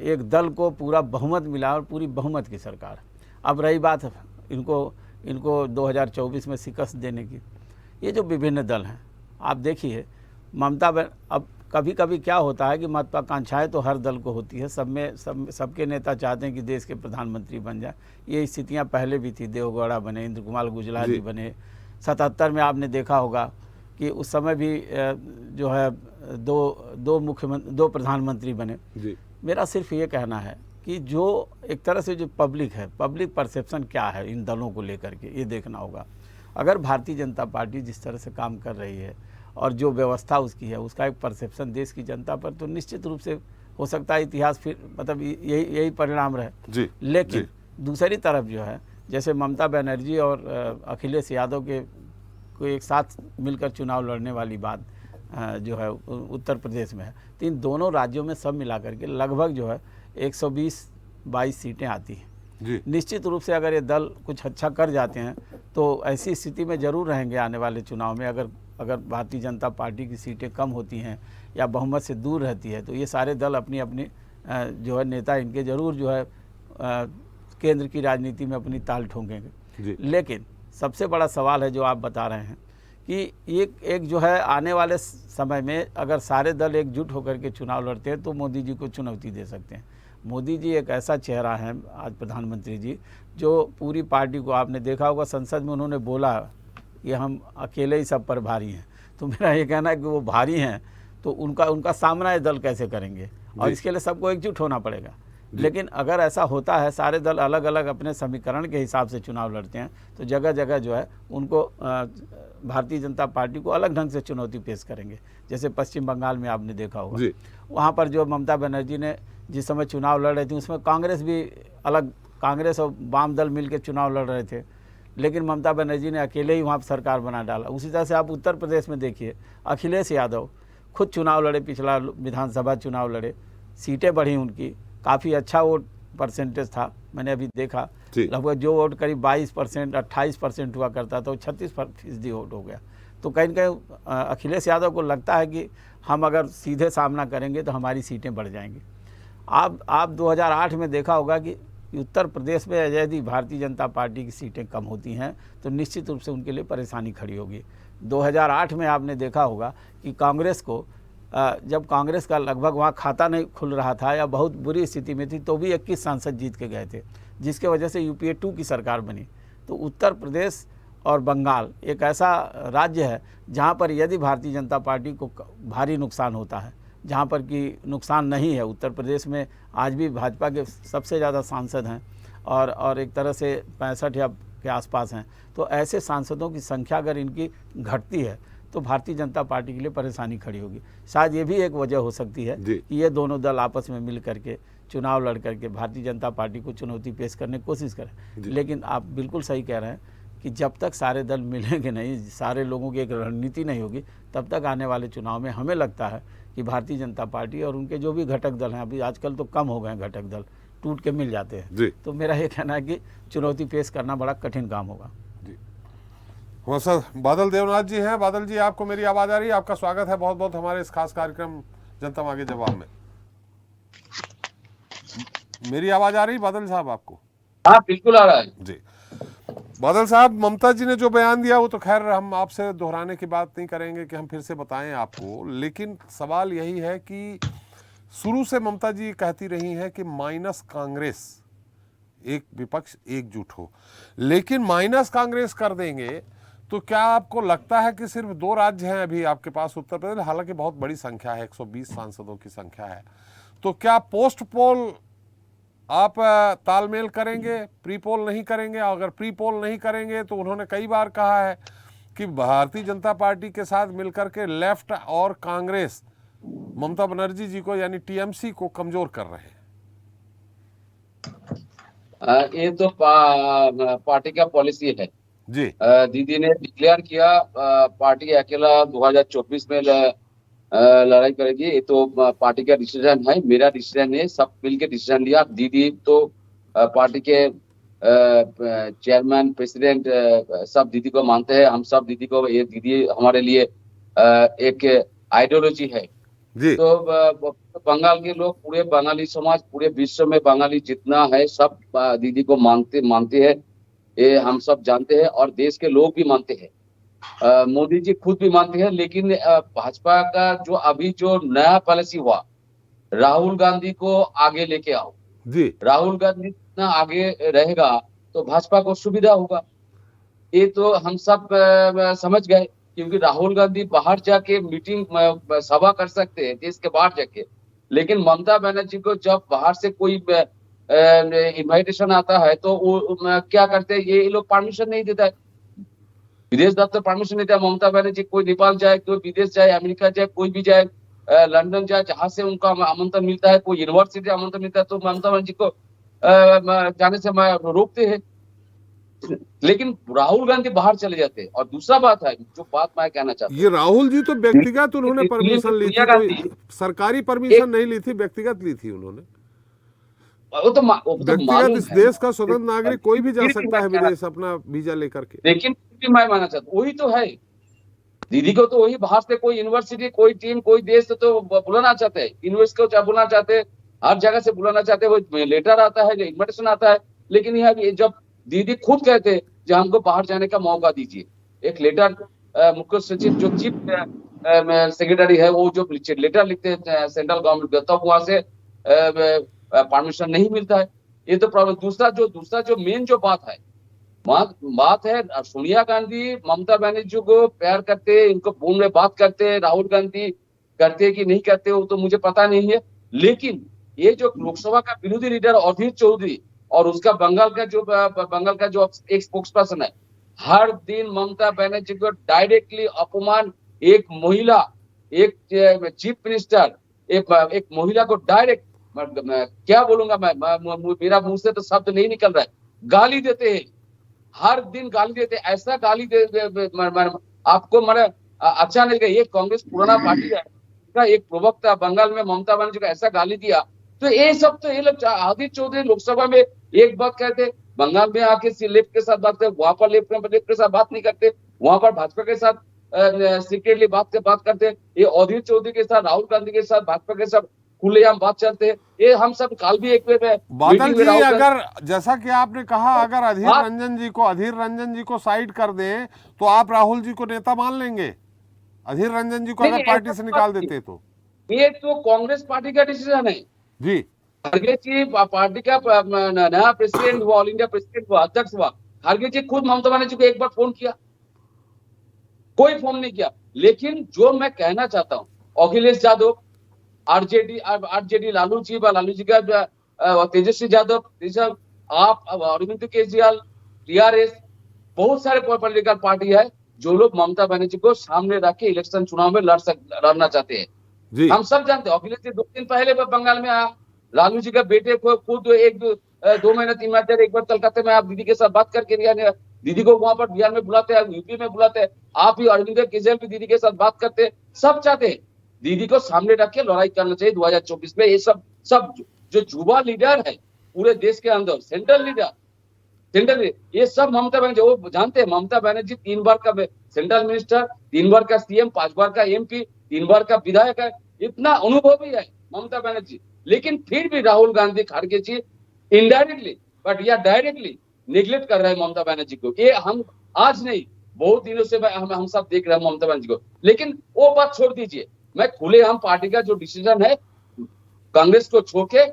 एक दल को पूरा बहुमत मिला और पूरी बहुमत की सरकार। अब रही बात इनको 2024 में शिकस्त देने की, ये जो विभिन्न दल हैं, आप देखिए अब कभी कभी क्या होता है कि महत्वाकांक्षाएं तो हर दल को होती है, सबके नेता चाहते हैं कि देश के प्रधानमंत्री बन जाए। ये स्थितियां पहले भी थी, देवगौड़ा बने, इंद्र कुमार गुजराल जी बने, 77 में आपने देखा होगा कि उस समय भी जो है दो प्रधानमंत्री बने। मेरा सिर्फ ये कहना है कि जो एक तरह से जो पब्लिक है, पब्लिक परसेप्शन क्या है इन दलों को लेकर के, ये देखना होगा। अगर भारतीय जनता पार्टी जिस तरह से काम कर रही है और जो व्यवस्था उसकी है, उसका एक परसेप्शन देश की जनता पर, तो निश्चित रूप से हो सकता है इतिहास फिर मतलब यही परिणाम रहे। लेकिन दूसरी तरफ जो है, जैसे ममता बनर्जी और अखिलेश यादव को एक साथ मिलकर चुनाव लड़ने वाली बात जो है उत्तर प्रदेश में है, तो इन दोनों राज्यों में सब मिलाकर के लगभग जो है 120-22 सीटें आती हैं। निश्चित रूप से अगर ये दल कुछ अच्छा कर जाते हैं तो ऐसी स्थिति में ज़रूर रहेंगे आने वाले चुनाव में। अगर भारतीय जनता पार्टी की सीटें कम होती हैं या बहुमत से दूर रहती है, तो ये सारे दल अपनी अपनी जो है नेता इनके ज़रूर जो है केंद्र की राजनीति में अपनी ताल ठोंकेंगे। लेकिन सबसे बड़ा सवाल है जो आप बता रहे हैं कि एक जो है आने वाले समय में अगर सारे दल एकजुट होकर के चुनाव लड़ते हैं तो मोदी जी को चुनौती दे सकते हैं। मोदी जी एक ऐसा चेहरा है आज प्रधानमंत्री जी, जो पूरी पार्टी को, आपने देखा होगा संसद में उन्होंने बोला कि हम अकेले ही सब पर भारी हैं। तो मेरा ये कहना है कि वो भारी हैं तो उनका सामना ये दल कैसे करेंगे, और इसके लिए सबको एकजुट होना पड़ेगा। लेकिन अगर ऐसा होता है, सारे दल अलग अलग अपने समीकरण के हिसाब से चुनाव लड़ते हैं, तो जगह जगह जो है उनको भारतीय जनता पार्टी को अलग ढंग से चुनौती पेश करेंगे। जैसे पश्चिम बंगाल में आपने देखा होगा, वहाँ पर जो ममता बनर्जी ने जिस समय चुनाव लड़ रही थी, उसमें कांग्रेस भी अलग, कांग्रेस और वाम दल मिलकर चुनाव लड़ रहे थे, लेकिन ममता बनर्जी ने अकेले ही वहाँ पर सरकार बना डाला। उसी तरह से आप उत्तर प्रदेश में देखिए, अखिलेश यादव खुद चुनाव लड़े, पिछला विधानसभा चुनाव लड़े, सीटें बढ़ी उनकी, काफ़ी अच्छा वोट परसेंटेज था। मैंने अभी देखा लगभग जो वोट करीब 22%, 28% हुआ करता था, वो 36% वोट हो गया। तो कहीं न कहीं अखिलेश यादव को लगता है कि हम अगर सीधे सामना करेंगे तो हमारी सीटें बढ़ जाएंगी। आप 2008 में देखा होगा कि उत्तर प्रदेश में यदि भारतीय जनता पार्टी की सीटें कम होती हैं तो निश्चित रूप से उनके लिए परेशानी खड़ी होगी। 2008 में आपने देखा होगा कि कांग्रेस को जब कांग्रेस का लगभग वहाँ खाता नहीं खुल रहा था या बहुत बुरी स्थिति में थी, तो भी 21 सांसद जीत के गए थे, जिसके वजह से यूपीए 2 की सरकार बनी। तो उत्तर प्रदेश और बंगाल एक ऐसा राज्य है जहाँ पर यदि भारतीय जनता पार्टी को भारी नुकसान होता है, जहाँ पर कि नुकसान नहीं है। उत्तर प्रदेश में आज भी भाजपा के सबसे ज़्यादा सांसद हैं और एक तरह से 65 या के आसपास हैं। तो ऐसे सांसदों की संख्या अगर इनकी घटती है तो भारतीय जनता पार्टी के लिए परेशानी खड़ी होगी। शायद ये भी एक वजह हो सकती है कि ये दोनों दल आपस में मिल करके चुनाव लड़ करके भारतीय जनता पार्टी को चुनौती पेश करने की कोशिश करें। लेकिन आप बिल्कुल सही कह रहे हैं कि जब तक सारे दल मिलेंगे नहीं, सारे लोगों की एक रणनीति नहीं होगी, तब तक आने वाले चुनाव में हमें लगता है कि भारतीय जनता पार्टी और उनके जो भी घटक दल हैं, अभी आजकल तो कम हो गए हैं घटक दल, टूट के मिल जाते हैं। तो मेरा ये कहना है कि चुनौती पेश करना बड़ा कठिन काम होगा। हमारे साथ बादल देवनाथ जी हैं। बादल जी, आपको मेरी आवाज़ आ रही है? आपका स्वागत है बहुत बहुत हमारे इस खास कार्यक्रम जनता मांगे जवाब में। मेरी आवाज आ रही बादल साहब आपको? हाँ बिल्कुल आ रहा है जी। बादल साहब, ममता जी ने जो बयान दिया वो तो खैर हम आपसे दोहराने की बात नहीं करेंगे कि हम फिर से बताएं आपको, लेकिन सवाल यही है कि शुरू से ममता जी कहती रही हैं कि माइनस कांग्रेस एक विपक्ष एकजुट हो, लेकिन माइनस कांग्रेस कर देंगे तो क्या आपको लगता है कि सिर्फ 2 राज्य हैं अभी आपके पास उत्तर प्रदेश, हालांकि बहुत बड़ी संख्या है, 120 सांसदों की संख्या है, तो क्या पोस्ट पोल आप तालमेल करेंगे, प्री पोल नहीं करेंगे? अगर प्री पोल नहीं करेंगे तो उन्होंने कई बार कहा है कि भारतीय जनता पार्टी के साथ मिलकर के लेफ्ट और कांग्रेस ममता बनर्जी जी को यानी टीएमसी को कमजोर कर रहे हैं। ये तो पार्टी का पॉलिसी है जी। दीदी ने डिक्लेयर किया पार्टी अकेला 2024 में लड़ाई करेगी, ये तो पार्टी का डिसीजन है, मेरा डिसीजन है, सब मिलके डिसीजन लिया। दीदी तो पार्टी के चेयरमैन प्रेसिडेंट सब दीदी को मानते हैं, हम सब दीदी को, ये दीदी हमारे लिए एक आइडियोलॉजी है जी। तो बंगाल के लोग, पूरे बंगाली समाज, पूरे विश्व में बंगाली जितना है सब दीदी को मानते हैं, ये हम सब जानते हैं और देश के लोग भी मानते हैं, मोदी जी खुद भी मानते हैं। लेकिन भाजपा का जो अभी जो नया पॉलिसी हुआ, राहुल गांधी को आगे लेके आओ जी। राहुल गांधी जितना आगे रहेगा तो भाजपा को सुविधा होगा, ये तो हम सब समझ गए, क्योंकि राहुल गांधी बाहर जाके मीटिंग सभा कर सकते हैं देश के बाहर जाके, लेकिन ममता बनर्जी को जब बाहर से कोई इनविटेशन आता है तो वो क्या करते हैं, ये लोग परमिशन नहीं देता है, विदेश दफ्तर परमिशन नहीं देता। ममता बनर्जी कोई नेपाल जाए, कोई विदेश जाए, अमेरिका जाए, कोई भी जाए, लंदन जाए, जहां से उनका आमंत्रण मिलता है, कोई यूनिवर्सिटी आमंत्रण मिलता है, तो ममता बनर्जी को जाने से रोकते हैं, लेकिन राहुल गांधी बाहर चले जाते हैं। और दूसरा बात है, जो बात मैं कहना चाहता हूँ, ये राहुल जी तो व्यक्तिगत उन्होंने परमिशन ली थी, कोई सरकारी परमिशन नहीं ली थी, व्यक्तिगत ली थी उन्होंने। वो तो व्यक्तिगत इस देश का स्वतंत्र नागरिक कोई भी जा सकता है विदेश अपना वीजा लेकर के। लेकिन मैं मानना चाहता हूँ, वही तो है, दीदी को तो वही बाहर से कोई यूनिवर्सिटी, कोई टीम, कोई देश तो बुलाना चाहते हैं, यूनिवर्सिटी को बुलाना चाहते हैं, हर जगह से बुलाना चाहते हैं, वो लेटर आता है, इन्विटेशन आता है। लेकिन यह जब दीदी खुद कहते हैं कि हमको बाहर जाने का मौका दीजिए, एक लेटर मुख्य सचिव जो चीफ सेक्रेटरी है वो जो लेटर लिखते हैं सेंट्रल गवर्नमेंट का, तब वहां से परमिशन नहीं मिलता है, ये तो प्रॉब्लम। दूसरा जो मेन जो बात है, सोनिया गांधी ममता बनर्जी को प्यार करते, इनको फोन में बात करते, राहुल गांधी करते कि नहीं करते वो तो मुझे पता नहीं है, लेकिन ये जो लोकसभा का विरोधी लीडर अधीर चौधरी और उसका बंगाल का जो एक स्पोक्स पर्सन है, हर दिन ममता बनर्जी को डायरेक्टली अपमान, एक महिला, एक चीफ मिनिस्टर, एक महिला को डायरेक्ट, क्या बोलूंगा मैं, मेरा मुंह से तो शब्द नहीं निकल रहा है, गाली देते हैं, हर दिन गाली देते, ऐसा गाली दे आपको मैंने अच्छा नहीं लगा। ये कांग्रेस पुराना पार्टी है, एक प्रवक्ता बंगाल में ममता बनर्जी को ऐसा गाली दिया, तो ये सब तो ये लोग, आदित्य चौधरी लोकसभा में एक बात कहते, बंगाल में आके लेफ्ट के साथ बात करते, वहां पर लेफ्ट के साथ बात नहीं करते, वहां पर भाजपा के साथ सीक्रेटली बात करते, ये आदित्य चौधरी के साथ, राहुल गांधी के साथ, भाजपा के साथ खुलेआम बात चलते हैं। ये हम सब काल भी एक बादल जी, अगर जैसा कि आपने कहा, अगर अधीर रंजन जी को साइड कर दें तो आप राहुल जी को नेता मान लेंगे? अधीर रंजन जी को अगर पार्टी से निकाल देते तो? ये तो कांग्रेस पार्टी का डिसीजन है जी। खड़गे जी पार्टी का नया प्रेसिडेंट हुआ, ऑल इंडिया प्रेसिडेंट हुआ, अध्यक्ष हुआ, खड़गे जी खुद ममता बनर्जी को एक बार फोन किया, कोई फोन नहीं किया। लेकिन जो मैं कहना चाहता हूँ, अखिलेश यादव, आरजेडी लालू जी का तेजस्वी यादव, आप अरविंद केजरीवाल, टीआरएस, बहुत सारे पॉलिटिकल पार्टी है जो लोग ममता बनर्जी को सामने रख के इलेक्शन चुनाव में लड़ना चाहते हैं। हम सब जानते हैं, अखिलेश जी 2 दिन पहले बंगाल में आया, लालू जी का बेटे को खुद 2 महीने 3 महीने एक बार कलकत्ते में आप दीदी के साथ बात करके दीदी को वहां पर बिहार में बुलाते हैं, यूपी में बुलाते हैं, आप ही अरविंद केजरीवाल भी दीदी के साथ बात करते हैं, सब चाहते हैं दीदी को सामने रख के लड़ाई करना चाहिए 2024 में। ये सब जो युवा लीडर है पूरे देश के अंदर, सेंट्रल लीडर, ये सब ममता बनर्जी, वो जानते हैं ममता बनर्जी 3 बार का सेंट्रल मिनिस्टर, 3 बार का सीएम, 5 बार का एमपी, 3 बार का विधायक है, इतना अनुभव भी है, ममता बनर्जी, लेकिन फिर भी राहुल गांधी खड़गे जी इनडायरेक्टली बट या डायरेक्टली निगलेक्ट कर रहे हैं ममता बनर्जी को। ये हम आज नहीं, बहुत दिनों से हम सब देख रहे हैं ममता बनर्जी को। लेकिन वो बात छोड़ दीजिए, मैं खुले हम पार्टी का जो डिसीजन है कांग्रेस को छोड़ के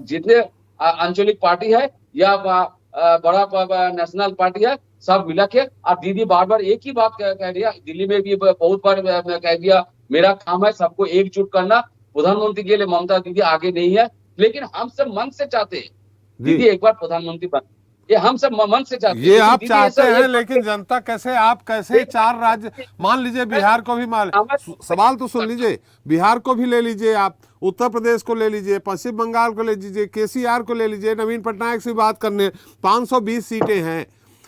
जितने आंचलिक पार्टी है या बड़ा नेशनल पार्टी है सब मिला के, और दीदी बार बार एक ही बात कह दिया, दिल्ली में भी बहुत बार कह दिया मेरा काम है सबको एकजुट करना, प्रधानमंत्री के लिए ममता दीदी आगे नहीं है। लेकिन हम सब मन से चाहते हैं दीदी एक बार प्रधानमंत्री बन, ये हम सब मन से चाहते हैं। ये आप चाहते हैं, लेकिन जनता कैसे, आप कैसे 4 राज्य, मान लीजिए बिहार को भी सवाल तो सुन लीजिए, बिहार को भी ले लीजिए, आप उत्तर प्रदेश को ले लीजिए, पश्चिम बंगाल को ले लीजिए, केसीआर को ले लीजिए, नवीन पटनायक से बात करने 520 सीटें हैं।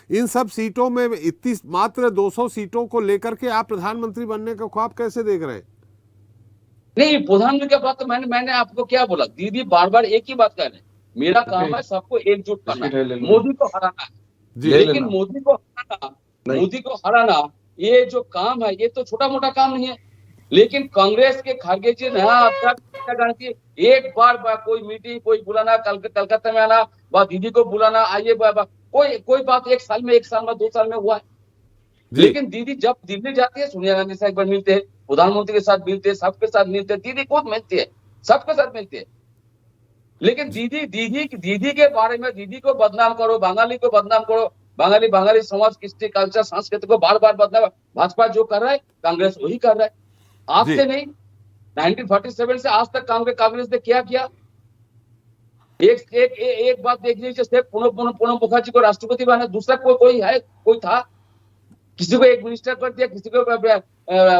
इन सब सीटों में इतनी मात्र 200 सीटों को लेकर के आप प्रधानमंत्री बनने का ख्वाब कैसे देख रहे हैं? नहीं, प्रधानमंत्री की बात तो मैंने आपको क्या बोला, दीदी बार बार एक ही बात कह रहे हैं, मेरा काम है सबको एकजुट करना है, मोदी को हराना है। लेकिन मोदी को हराना ये जो काम है ये तो छोटा मोटा काम नहीं है। लेकिन कांग्रेस के खड़गे जी ने अब तक एक बार कोई मीटिंग कोई बुलाना, कलकत्ता में आना, दीदी को बुलाना, आइए कोई बात 1 साल में 2 साल में हुआ है। लेकिन दीदी जब दिल्ली जाती है सोनिया गांधी से एक बार मिलते हैं, प्रधानमंत्री के साथ मिलते हैं, सबके साथ मिलते हैं, दीदी खुद मिलती है, सबके साथ मिलती है। लेकिन दीदी के बारे में दीदी को बदनाम करो, बंगाली को बदनाम करो, बंगाली समाज कृष्टि कल्चर संस्कृति को बार बार बदनाम भाजपा जो कर रहा है कांग्रेस वही कर रहा है। आज से नहीं, 1947 से आज तक कांग्रेस ने क्या किया? एक बात देख लीजिए, सिर्फ प्रणब मुखर्जी को राष्ट्रपति बना, दूसरा कोई था? किसी को एक मिनिस्टर कर दिया, किसी को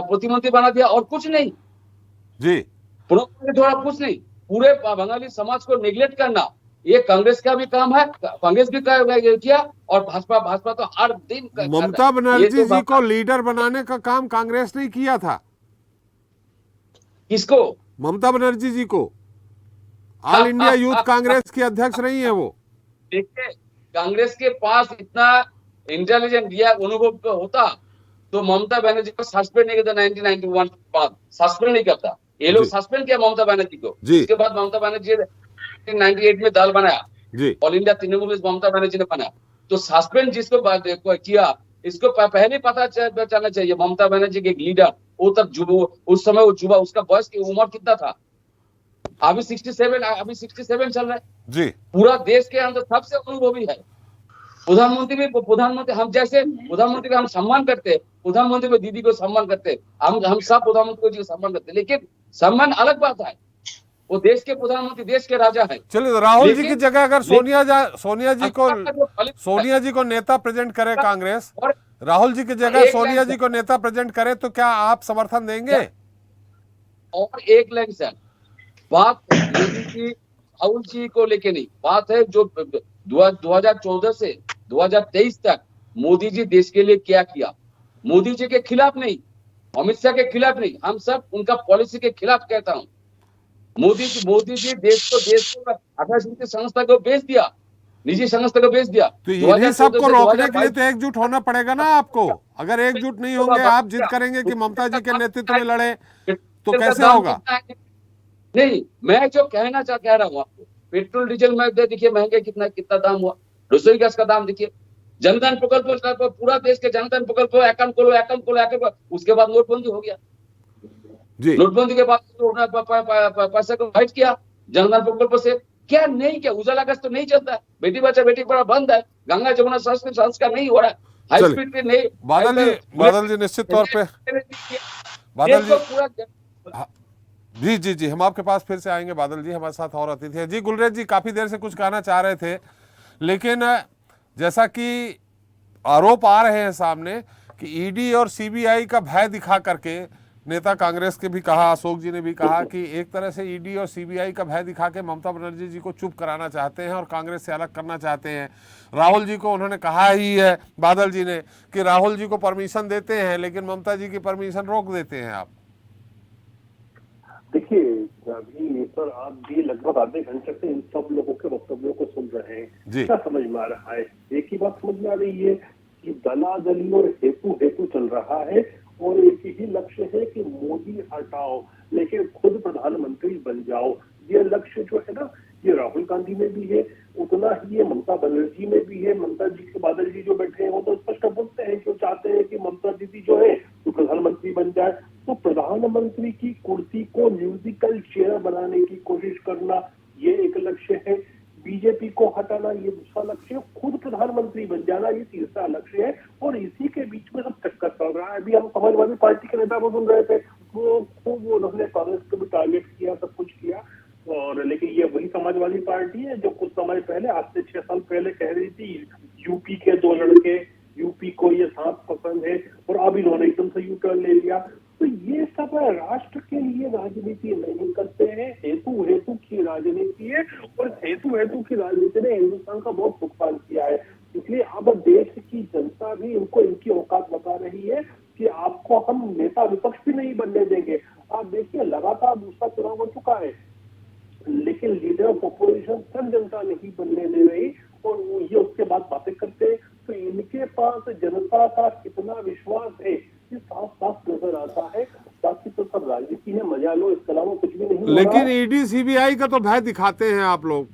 प्रतिमंत्री बना दिया, और कुछ नहीं जी। प्रणब थोड़ा कुछ नहीं, पूरे बंगाली समाज को निगलेक्ट करना ये कांग्रेस का भी काम है, कांग्रेस भी किया, और भाजपा तो हर दिन ममता बनर्जी जी को लीडर बनाने का काम कांग्रेस ने किया था। किसको? ममता बनर्जी जी को। ऑल इंडिया यूथ कांग्रेस की अध्यक्ष रही है वो। देखिए, कांग्रेस के पास इतना इंटेलिजेंट या अनुभव होता तो ममता बनर्जी को सस्पेंड नहीं करता। 1991 बाद सस्पेंड नहीं करता, ये लोग सस्पेंड किया ममता बनर्जी को। उसके बाद ममता बनर्जी 1998 में दल बनाया, ऑल इंडिया तृणमूल ममता बनर्जी ने बनाया, तो सस्पेंड जिसको किया इसको पहले पता चलना चाहिए ममता बनर्जी के लीडर वो तब उस समय वो जुबा, उसका बयस की उम्र कितना था? अभी 67 चल रहा है जी। पूरा देश के अंदर सबसे अनुभवी है प्रधानमंत्री। हम जैसे प्रधानमंत्री का हम सम्मान करते हैं, प्रधानमंत्री को दीदी को सम्मान करते हैं, हम सब प्रधानमंत्री को सम्मान करते हैं, लेकिन सम्मान अलग बात है, वो देश के प्रधानमंत्री देश के राजा है। चलिए, राहुल जी की जगह अगर सोनिया जी को नेता प्रेजेंट करे कांग्रेस, राहुल जी की जगह सोनिया जी को नेता प्रेजेंट करे तो क्या आप समर्थन देंगे? और एक लाइन सर, बात मोदी जी राहुल जी को लेके नहीं, बात है जो 2014 से 2023 तक मोदी जी देश के लिए क्या किया। मोदी जी के खिलाफ नहीं, अमित शाह के खिलाफ नहीं, हम सब उनका पॉलिसी के खिलाफ कहता हूँ। मोदी जी देश को आधार संस्था को बेच दिया, निजी संस्था को बेच दिया। तो इन्हीं सबको रोकने के लिए तो एकजुट होना पड़ेगा ना आपको। अगर एकजुट नहीं होंगे, आप जिद करेंगे कि ममता जी के नेतृत्व में लड़े, तो कैसे होगा? नहीं, मैं जो कह रहा हूँ आपको, पेट्रोल डीजल में देखिए महंगे कितना दाम हुआ, रसोई गैस का दाम देखिए, जनधन प्रकल्प पूरा देश के जनधन प्रकल्प अकाउंट खोलो, उसके बाद नोटबंदी हो गया। नोटबंदी के बाद पैसे को हाइड किया जनधन प्रकल्प से, क्या नहीं किया? उजाला गैस तो नहीं चलता है, बेटी बचा बेटी पढ़ा बंद है, गंगा जमुना संस्कार नहीं हो रहा है, हाई स्पीड ट्रेन नहीं। बादल जी निश्चित तौर पे बादल जी जी हम आपके पास फिर से आएंगे। बादल जी हमारे साथ और अतिथि है जी। गुलरेज जी काफी देर से कुछ कहना चाह रहे थे, लेकिन जैसा कि आरोप आ रहे हैं सामने कि ईडी और सीबीआई का भय दिखा करके, नेता कांग्रेस के भी कहा, अशोक जी ने भी कहा कि एक तरह से ईडी और सीबीआई का भय दिखा के ममता बनर्जी जी को चुप कराना चाहते हैं और कांग्रेस से अलग करना चाहते हैं। राहुल जी को उन्होंने कहा ही है, बादल जी ने, कि राहुल जी को परमिशन देते हैं लेकिन ममता जी की परमिशन रोक देते हैं आप। देखिए, अभी इस पर आप भी लगभग आधे घंटे से इन सब लोगों के वक्तव्यों को सुन रहे हैं, क्या समझ में आ रहा है? एक ही बात समझ में आ रही है कि दलादली और हेतु चल रहा है, और एक ही लक्ष्य है कि मोदी हटाओ। लेकिन खुद प्रधानमंत्री बन जाओ। ये लक्ष्य जो है ना, ये राहुल गांधी में भी है, उतना ही ये ममता बनर्जी में भी है। ममता जी के बादल जी जो बैठे हैं वो तो स्पष्ट बोलते हैं कि वो चाहते हैं कि ममता दीदी जो है तो प्रधानमंत्री बन जाए। तो प्रधानमंत्री की कुर्सी को म्यूजिकल चेयर बनाने की कोशिश करना, ये एक लक्ष्य है। बीजेपी को हटाना, ये दूसरा लक्ष्य है। खुद प्रधानमंत्री बन जाना, ये तीसरा लक्ष्य है। और इसी के बीच में सब चक्कर चल रहा है। अभी हम समाजवादी पार्टी के नेता को सुन रहे थे, वो खूब उन्होंने कांग्रेस को भी टारगेट किया, सब कुछ किया। और लेकिन ये वही समाजवादी पार्टी है जो कुछ समय पहले, आज से 6 साल पहले कह रही थी यूपी के 2 लड़के, यूपी को ये सांप पसंद है, और अब इन्होंने एकदम से यू टर्न ले लिया। तो ये सब राष्ट्र के लिए राजनीति नहीं करते हैं, हेतु की राजनीति है। और हेतु की राजनीति ने हिंदुस्तान का बहुत नुकसान किया है। इसलिए अब देश की जनता भी इनको इनकी औकात बता रही है कि आपको हम नेता विपक्ष भी नहीं बनने देंगे। आप देखिए, लगातार दूसरा चुनाव हो चुका है, लेकिन लीडर ऑफ ऑपोजिशन सब जनता नहीं बनने दे रही, और वो ये उसके बाद बातें करते हैं। तो इनके पास जनता का कितना विश्वास है, ये साफ साफ नजर आता है। बाकी तो सब राजनीति है, मजा लो, इसके अलावा कुछ भी नहीं। लेकिन ईडी सीबीआई का तो भय दिखाते हैं आप लोग।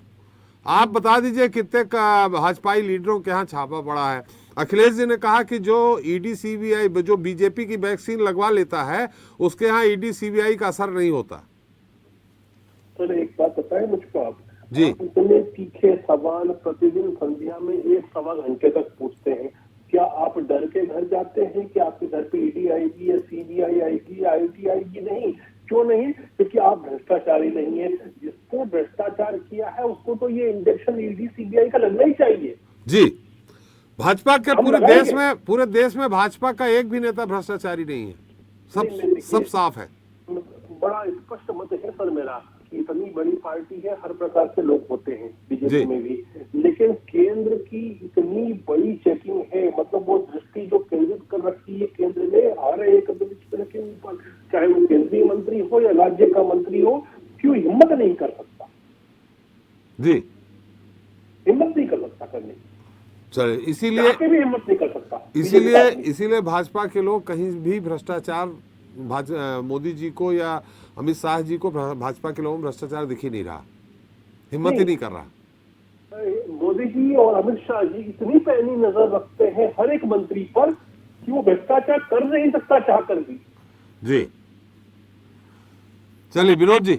आप बता दीजिए कितने भाजपाई लीडरों के यहाँ छापा पड़ा है। अखिलेश जी ने कहा कि जो ईडी सीबीआई, जो बीजेपी की वैक्सीन लगवा लेता है उसके यहाँ ईडी सीबीआई का असर नहीं होता। तो एक बात बताए मुझको आप जी। इतने तीखे सवाल प्रतिदिन संध्या में 1-1.25 घंटे तक पूछते हैं, क्या आप डर के घर जाते हैं कि आपके घर पे ईडी आएगी या सीबीआई आएगी या आईटी आएगी? नहीं। क्यों नहीं? क्योंकि आप भ्रष्टाचारी नहीं है। जिसको भ्रष्टाचार किया है उसको तो ये इंजेक्शन ईडी सीबीआई का लगना ही चाहिए। जी, भाजपा के पूरे देश में भाजपा का एक भी नेता भ्रष्टाचारी नहीं है। सब साफ है। बड़ा स्पष्ट मत है सर मेरा, इतनी बड़ी पार्टी है, हर प्रकार के लोग होते हैं बीजेपी में भी, लेकिन केंद्र की इतनी बड़ी चेकिंग है, मतलब वो दृष्टि जो केंद्रित कर रखी है केंद्र ने हर एक मिनिस्टर के ऊपर, चाहे वो केंद्रीय मंत्री हो या राज्य का मंत्री हो, क्यों हिम्मत नहीं कर सकता? जी, हिम्मत नहीं कर सकता करने की। चलिए, इसीलिए भी हिम्मत नहीं कर सकता। इसीलिए भाजपा के लोग कहीं भी भ्रष्टाचार, मोदी जी को या अमित शाह जी को भाजपा के लोगों में भ्रष्टाचार दिख ही नहीं रहा, हिम्मत ही नहीं कर रहा। मोदी जी और अमित शाह जी इतनी पैनी नजर रखते हैं हर एक मंत्री पर कि वो भ्रष्टाचार कर नहीं सकता चाह कर भी। जी, चलिए विनोद जी,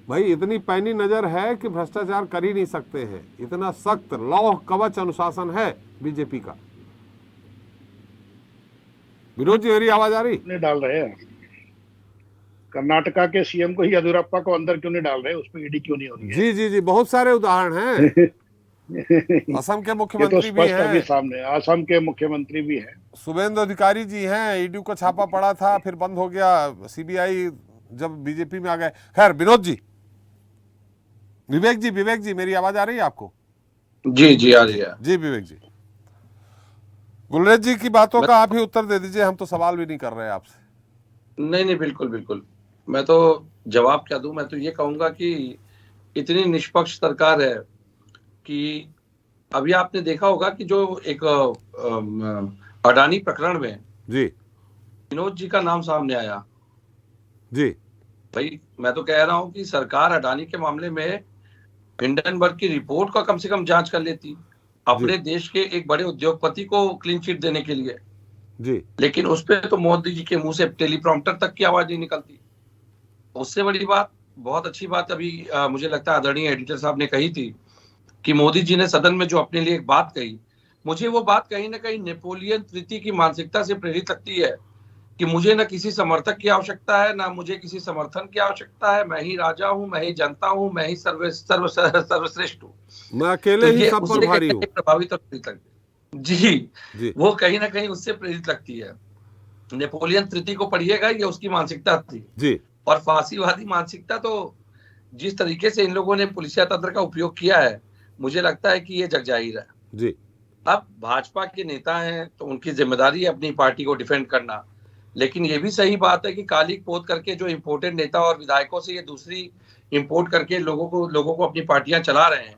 भाई इतनी पैनी नजर है कि भ्रष्टाचार कर ही नहीं सकते हैं, इतना सख्त लौह कवच अनुशासन है बीजेपी का। विनोद जी, मेरी आवाज आ रही? नहीं डाल रहे हैं। कर्नाटका के सीएम को ही, येदियुरप्पा को अंदर क्यों नहीं डाल रहे? उसमें ईडी क्यों नहीं हो रही है? जी जी जी, बहुत सारे उदाहरण हैं। असम के मुख्यमंत्री भी हैं, अभी सामने असम के मुख्यमंत्री भी हैं, शुभेंदु अधिकारी जी हैं। ईडी को छापा पड़ा था, फिर बंद हो गया, सीबीआई जब बीजेपी में आ गए। खैर विनोद जी, विवेक जी मेरी आवाज आ रही है आपको? जी जी आ रही है। जी विवेक जी, गुलरेज जी की बातों का आप ही उत्तर दे दीजिए, हम तो सवाल भी नहीं कर रहे आपसे। नहीं बिल्कुल, मैं तो जवाब क्या दूं। मैं तो ये कहूंगा कि इतनी निष्पक्ष सरकार है कि अभी आपने देखा होगा कि जो एक अडानी प्रकरण में जी विनोद जी का नाम सामने आया। जी भाई मैं तो कह रहा हूं कि सरकार अडानी के मामले में हिंडनबर्ग की रिपोर्ट का कम से कम जांच कर लेती अपने देश के एक बड़े उद्योगपति को क्लीन चिट देने के लिए जी, लेकिन उस पर तो मोदी जी के मुंह से टेलीप्रॉम्प्टर तक की आवाज नहीं निकलती। उससे बड़ी बात, बहुत अच्छी बात अभी मुझे लगता है आदरणीय एडिटर साहब ने कही थी कि मोदी जी ने सदन में जो अपने लिए एक बात कही, मुझे वो बात कहीं ना कहीं नेपोलियन तृतीय की मानसिकता से प्रेरित लगती है कि मुझे न किसी समर्थक की आवश्यकता है, ना मुझे किसी समर्थन की आवश्यकता है। मैं ही राजा हूं, मैं ही जनता हूं, मैं ही सर्वश्रेष्ठ हूं, मैं अकेले ही सब पर भारी हूं। प्रभावित और प्रेरित लगती है जी, वो कहीं ना कहीं उससे प्रेरित लगती है। नेपोलियन तृतीय को पढ़िएगा, ये उसकी मानसिकता थी जी। और फांसीवादी मानसिकता तो जिस तरीके से इन लोगों ने पुलिसिया तंत्र का उपयोग किया है, मुझे लगता है कि ये जग जाहिर है जी। अब भाजपा के नेता हैं तो उनकी जिम्मेदारी है अपनी पार्टी को डिफेंड करना, लेकिन ये भी सही बात है कि काली पोत करके जो इम्पोर्टेड नेता और विधायकों से ये दूसरी इंपोर्ट करके लोगों को अपनी पार्टियां चला रहे हैं,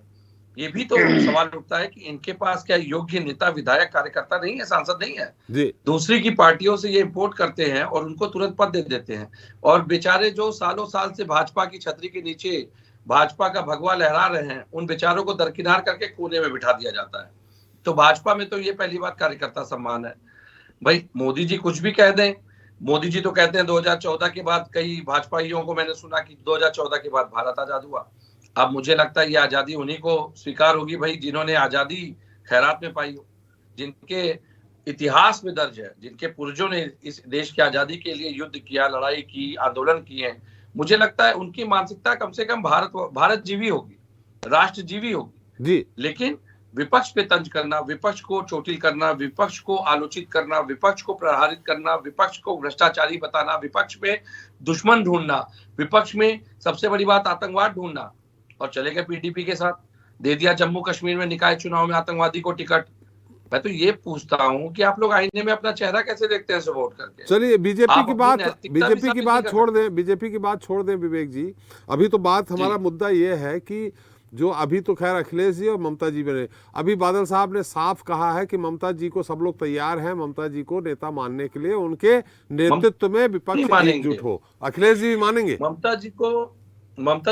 ये भी तो सवाल उठता है कि इनके पास क्या योग्य नेता, विधायक, कार्यकर्ता नहीं है, सांसद नहीं है। जी दूसरी की पार्टियों से ये इंपोर्ट करते हैं और उनको तुरंत पद दे देते हैं। और बेचारे जो सालों साल से भाजपा की छतरी के नीचे भाजपा का भगवा लहरा रहे हैं, उन बेचारों को दरकिनार करके कोने में बिठा दिया जाता है। तो भाजपा में तो ये पहली बात कार्यकर्ता सम्मान है। भाई मोदी जी कुछ भी कह दें, मोदी जी तो कहते हैं 2014 के बाद, कई भाजपाइयों को मैंने सुना कि 2014 के बाद भारत आजाद हुआ। अब मुझे लगता है ये आजादी उन्हीं को स्वीकार होगी भाई जिन्होंने आजादी खैरात में पाई हो, जिनके इतिहास में दर्ज है, जिनके पूर्वजों ने इस देश की आजादी के लिए युद्ध किया, लड़ाई की, आंदोलन किए। मुझे लगता है उनकी मानसिकता कम से कम भारत जीवी होगी, राष्ट्र जीवी होगी। जी लेकिन विपक्ष पे तंज करना, विपक्ष को चोटिल करना, विपक्ष को आलोचित करना, विपक्ष को प्रहारित करना, विपक्ष को भ्रष्टाचारी बताना, विपक्ष में दुश्मन ढूंढना, विपक्ष में सबसे बड़ी बात आतंकवाद ढूंढना, और चले गए पीडीपी के साथ, दे दिया जम्मू कश्मीर में निकाय चुनाव में आतंकवादी को टिकट। मैं तो ये पूछता हूं कि आप लोग आईने में अपना चेहरा कैसे देखते हैं वोट करके? चलिए बीजेपी की बात छोड़ दें, दें, बीजेपी की बात छोड़ दें विवेक जी। अभी तो बात हमारा मुद्दा ये है कि जो अभी तो खैर अखिलेश जी और ममता जी बने, अभी बादल साहब ने साफ कहा है कि ममता जी को सब लोग तैयार हैं, ममता जी को नेता मानने के लिए, उनके नेतृत्व में विपक्ष एकजुट हो। अखिलेश जी भी मानेंगे? ममता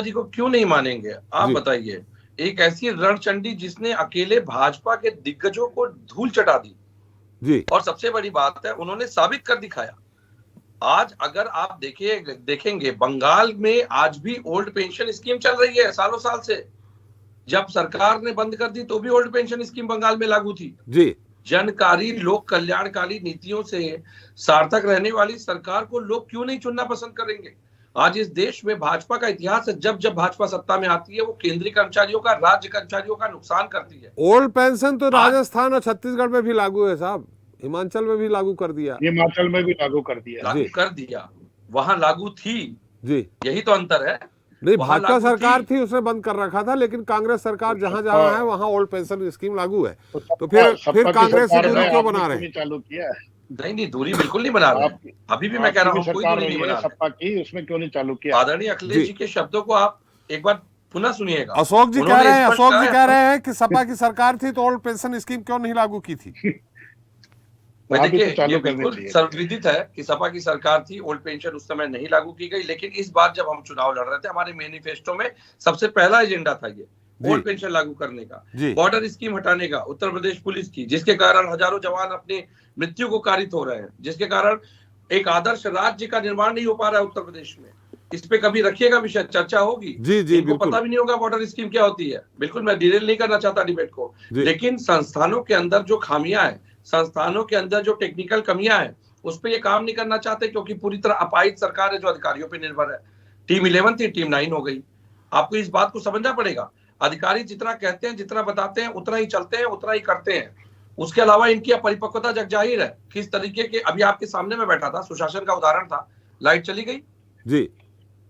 जी को क्यों नहीं मानेंगे आप बताइए? एक ऐसी रणचंडी जिसने अकेले भाजपा के दिग्गजों को धूल चटा दी जी, और सबसे बड़ी बात है उन्होंने साबित कर दिखाया। आज अगर आप देखेंगे बंगाल में आज भी ओल्ड पेंशन स्कीम चल रही है सालों साल से। जब सरकार ने बंद कर दी तो भी ओल्ड पेंशन स्कीम बंगाल में लागू थी जी। जनकारी, लोक कल्याणकारी नीतियों से सार्थक रहने वाली सरकार को लोग क्यों नहीं चुनना पसंद करेंगे? आज इस देश में भाजपा का इतिहास है, जब जब भाजपा सत्ता में आती है वो केंद्रीय कर्मचारियों का, राज्य कर्मचारियों का नुकसान करती है। ओल्ड पेंशन तो राजस्थान और छत्तीसगढ़ में भी लागू है साहब, हिमाचल में भी लागू कर दिया, हिमाचल में भी लागू कर दिया, वहां लागू थी जी। यही तो अंतर है। नहीं, भाजपा सरकार थी उसने बंद कर रखा था, लेकिन कांग्रेस सरकार जहां जहां है वहां ओल्ड पेंशन स्कीम लागू है। तो फिर कांग्रेस से दूरी क्यों बना रहे? चालू किया है। नहीं, दूरी बिल्कुल नहीं बना रहे। अभी भी मैं कह रहा हूँ कोई दूरी नहीं बना रहे। सपा की उसमें क्यों नहीं चालू किया? आदरणीय अखिलेश जी के शब्दों को आप एक बार पुनः सुनिएगा। अशोक जी कह रहे हैं कि सपा की सरकार थी तो ओल्ड पेंशन स्कीम क्यों नहीं लागू की थी? देखिए ये बिल्कुल सर्वविदित है कि सपा की सरकार थी, ओल्ड पेंशन उस समय नहीं लागू की गई। लेकिन इस बार जब हम चुनाव लड़ रहे थे, हमारे मैनिफेस्टो में सबसे पहला एजेंडा था ये ओल्ड पेंशन लागू करने का, बॉर्डर स्कीम हटाने का, उत्तर प्रदेश पुलिस की, जिसके कारण हजारों जवान अपनी मृत्यु को कारित हो रहे हैं, जिसके कारण एक आदर्श राज्य का निर्माण नहीं हो पा रहा है उत्तर प्रदेश में। इस पे कभी रखिएगा विषय, चर्चा होगी। इनको पता भी नहीं होगा बॉर्डर स्कीम क्या होती है। बिल्कुल मैं डिटेल नहीं करना चाहता डिबेट को, लेकिन संस्थानों के अंदर जो खामियां हैं, संस्थानों के अंदर जो टेक्निकल कमियां हैं, उस पर ये काम नहीं करना चाहते, क्योंकि पूरी तरह अपाहिज सरकार है जो अधिकारियों पे निर्भर है। टीम 11 थी, टीम 9 हो गई। आपको इस बात को समझना पड़ेगा। अधिकारी जितना कहते हैं, जितना बताते हैं, उतना ही चलते हैं, उतना ही करते हैं। उसके अलावा इनकी अपरिपक्वता जग जाहिर है। किस तरीके के, अभी आपके सामने में बैठा था, सुशासन का उदाहरण था, लाइट चली गई जी,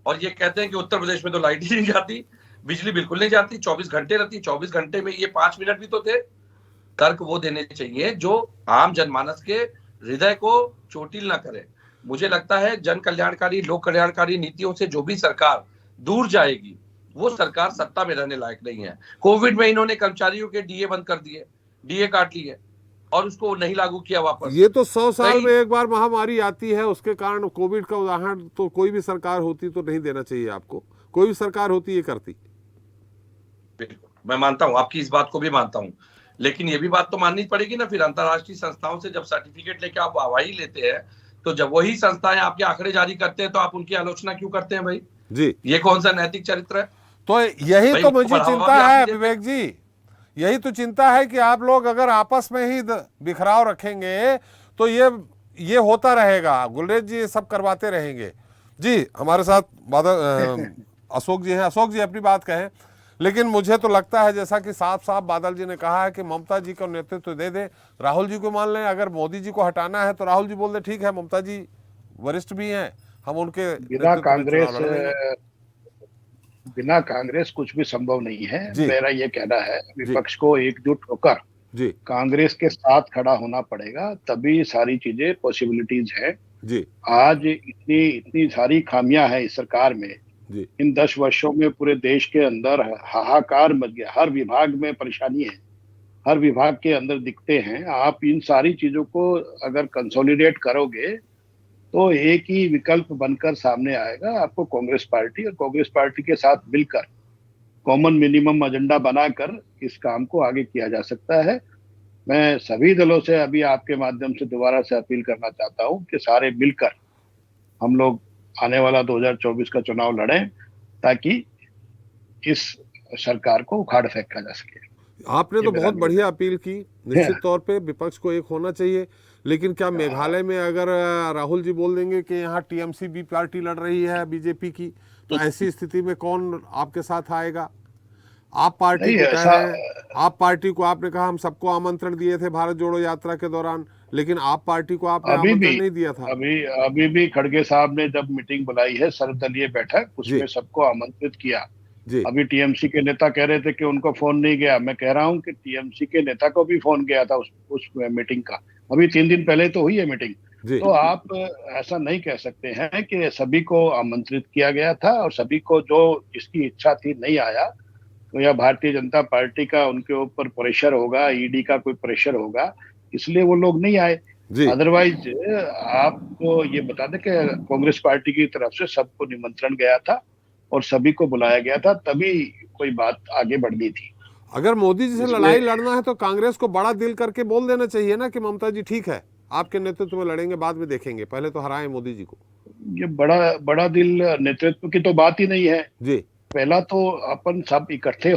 और ये कहते हैं कि उत्तर प्रदेश में तो लाइट ही नहीं जाती, बिजली बिल्कुल नहीं जाती, 24 घंटे रहती। 24 घंटे में ये 5 मिनट भी तो थे। तर्क वो देने चाहिए जो आम जनमानस के हृदय को चोटिल न करे। मुझे लगता है जन कल्याणकारी, लोक कल्याणकारी नीतियों से जो भी सरकार दूर जाएगी, वो सरकार सत्ता में रहने लायक नहीं है। कोविड में इन्होंने कर्मचारियों के डीए बंद कर दिए, डीए काट लिए और उसको नहीं लागू किया वापस। ये तो 100 साल में एक बार महामारी आती है, उसके कारण कोविड का उदाहरण तो कोई भी सरकार होती तो नहीं देना चाहिए आपको, कोई भी सरकार होती ये करती। बिल्कुल मैं मानता हूं, आपकी इस बात को भी मानता हूं, लेकिन ये भी बात तो माननी पड़ेगी ना फिर अंतरराष्ट्रीय संस्थाओं से जब सर्टिफिकेट लेके आप वाहवाही लेते हैं, तो जब वही संस्थाएं आपके आंकड़े जारी करते हैं तो आप उनकी आलोचना क्यों करते हैं भाई? जी, ये कौन सा नैतिक चरित्र है? तो यही तो मुझे चिंता है विवेक जी, यही तो चिंता है कि आप लोग अगर आपस में ही बिखराव रखेंगे तो ये होता रहेगा। गुलरेज जी ये सब करवाते रहेंगे। जी, हमारे साथ बादल अशोक जी हैं। अशोक जी अपनी बात कहें, लेकिन मुझे तो लगता है जैसा कि साफ साफ बादल जी ने कहा है कि ममता जी को नेतृत्व दे दे, राहुल जी को मान लें। अगर मोदी जी को हटाना है तो राहुल जी बोल दे ठीक है, ममता जी वरिष्ठ भी हैं, हम उनके बिना कांग्रेस कुछ भी संभव नहीं है। मेरा ये कहना है विपक्ष को एकजुट होकर कांग्रेस के साथ खड़ा होना पड़ेगा, तभी सारी चीजें पॉसिबिलिटीज है। आज इतनी सारी खामियां हैं इस सरकार में जी इन 10 वर्षों में पूरे देश के अंदर हाहाकार मच गया, हर विभाग में परेशानी है, हर विभाग के अंदर दिखते हैं। आप इन सारी चीजों को अगर कंसोलिडेट करोगे तो एक ही विकल्प बनकर सामने आएगा, आपको कांग्रेस पार्टी और कांग्रेस पार्टी के साथ मिलकर कॉमन मिनिमम एजेंडा बनाकर इस काम को आगे किया जा सकता है। मैं सभी दलों से अभी आपके माध्यम से दोबारा से अपील करना चाहता हूं कि सारे मिलकर हम लोग आने वाला 2024 का चुनाव लड़ें, ताकि इस सरकार को उखाड़ फेंका जा सके। आपने तो मेरा बहुत नहीं। बढ़िया अपील की। निश्चित तौर पे विपक्ष को एक होना चाहिए, लेकिन क्या मेघालय में अगर राहुल जी बोल देंगे कि यहाँ टीएमसी भी पार्टी लड़ रही है बीजेपी की, तो ऐसी स्थिति में कौन आपके साथ आएगा? आप पार्टी नहीं, को कह ऐसा रहे हैं, आप पार्टी को आपने कहा हम सबको आमंत्रण दिए थे भारत जोड़ो यात्रा के दौरान, लेकिन आप पार्टी को आपने अभी भी आमंत्रण नहीं दिया था। अभी भी खड़गे साहब ने जब मीटिंग बुलाई है सर्वदलीय बैठक, उसमें जी सबको आमंत्रित किया। जी अभी टीएमसी के नेता कह रहे थे कि उनको फोन नहीं गया। मैं कह रहा हूं कि टीएमसी के नेता को भी फोन गया था उस मीटिंग का। अभी 3 दिन पहले तो हुई है मीटिंग। जी तो आप ऐसा नहीं कह सकते हैं कि सभी को आमंत्रित किया गया था और सभी को जो जिसकी इच्छा थी नहीं आया, तो या भारतीय जनता पार्टी का उनके ऊपर प्रेशर होगा, ईडी का कोई प्रेशर होगा, इसलिए वो लोग नहीं आए। जी अदरवाइज आपको ये बता दें कि कांग्रेस पार्टी की तरफ से सबको निमंत्रण गया था और सभी को बुलाया गया था, तभी कोई बात आगे बढ़नी थी। अगर मोदी जी से इसलिए लड़ाई लड़ना है तो कांग्रेस को बड़ा दिल करके बोल देना चाहिए ना कि ममता जी ठीक है, आपके नेतृत्व में लड़ेंगे, बाद में देखेंगे, पहले तो हराएं मोदी जी को। ये बड़ा बड़ा दिल नेतृत्व की तो बात ही नहीं है। जी पहला तो अपन सब इकट्ठे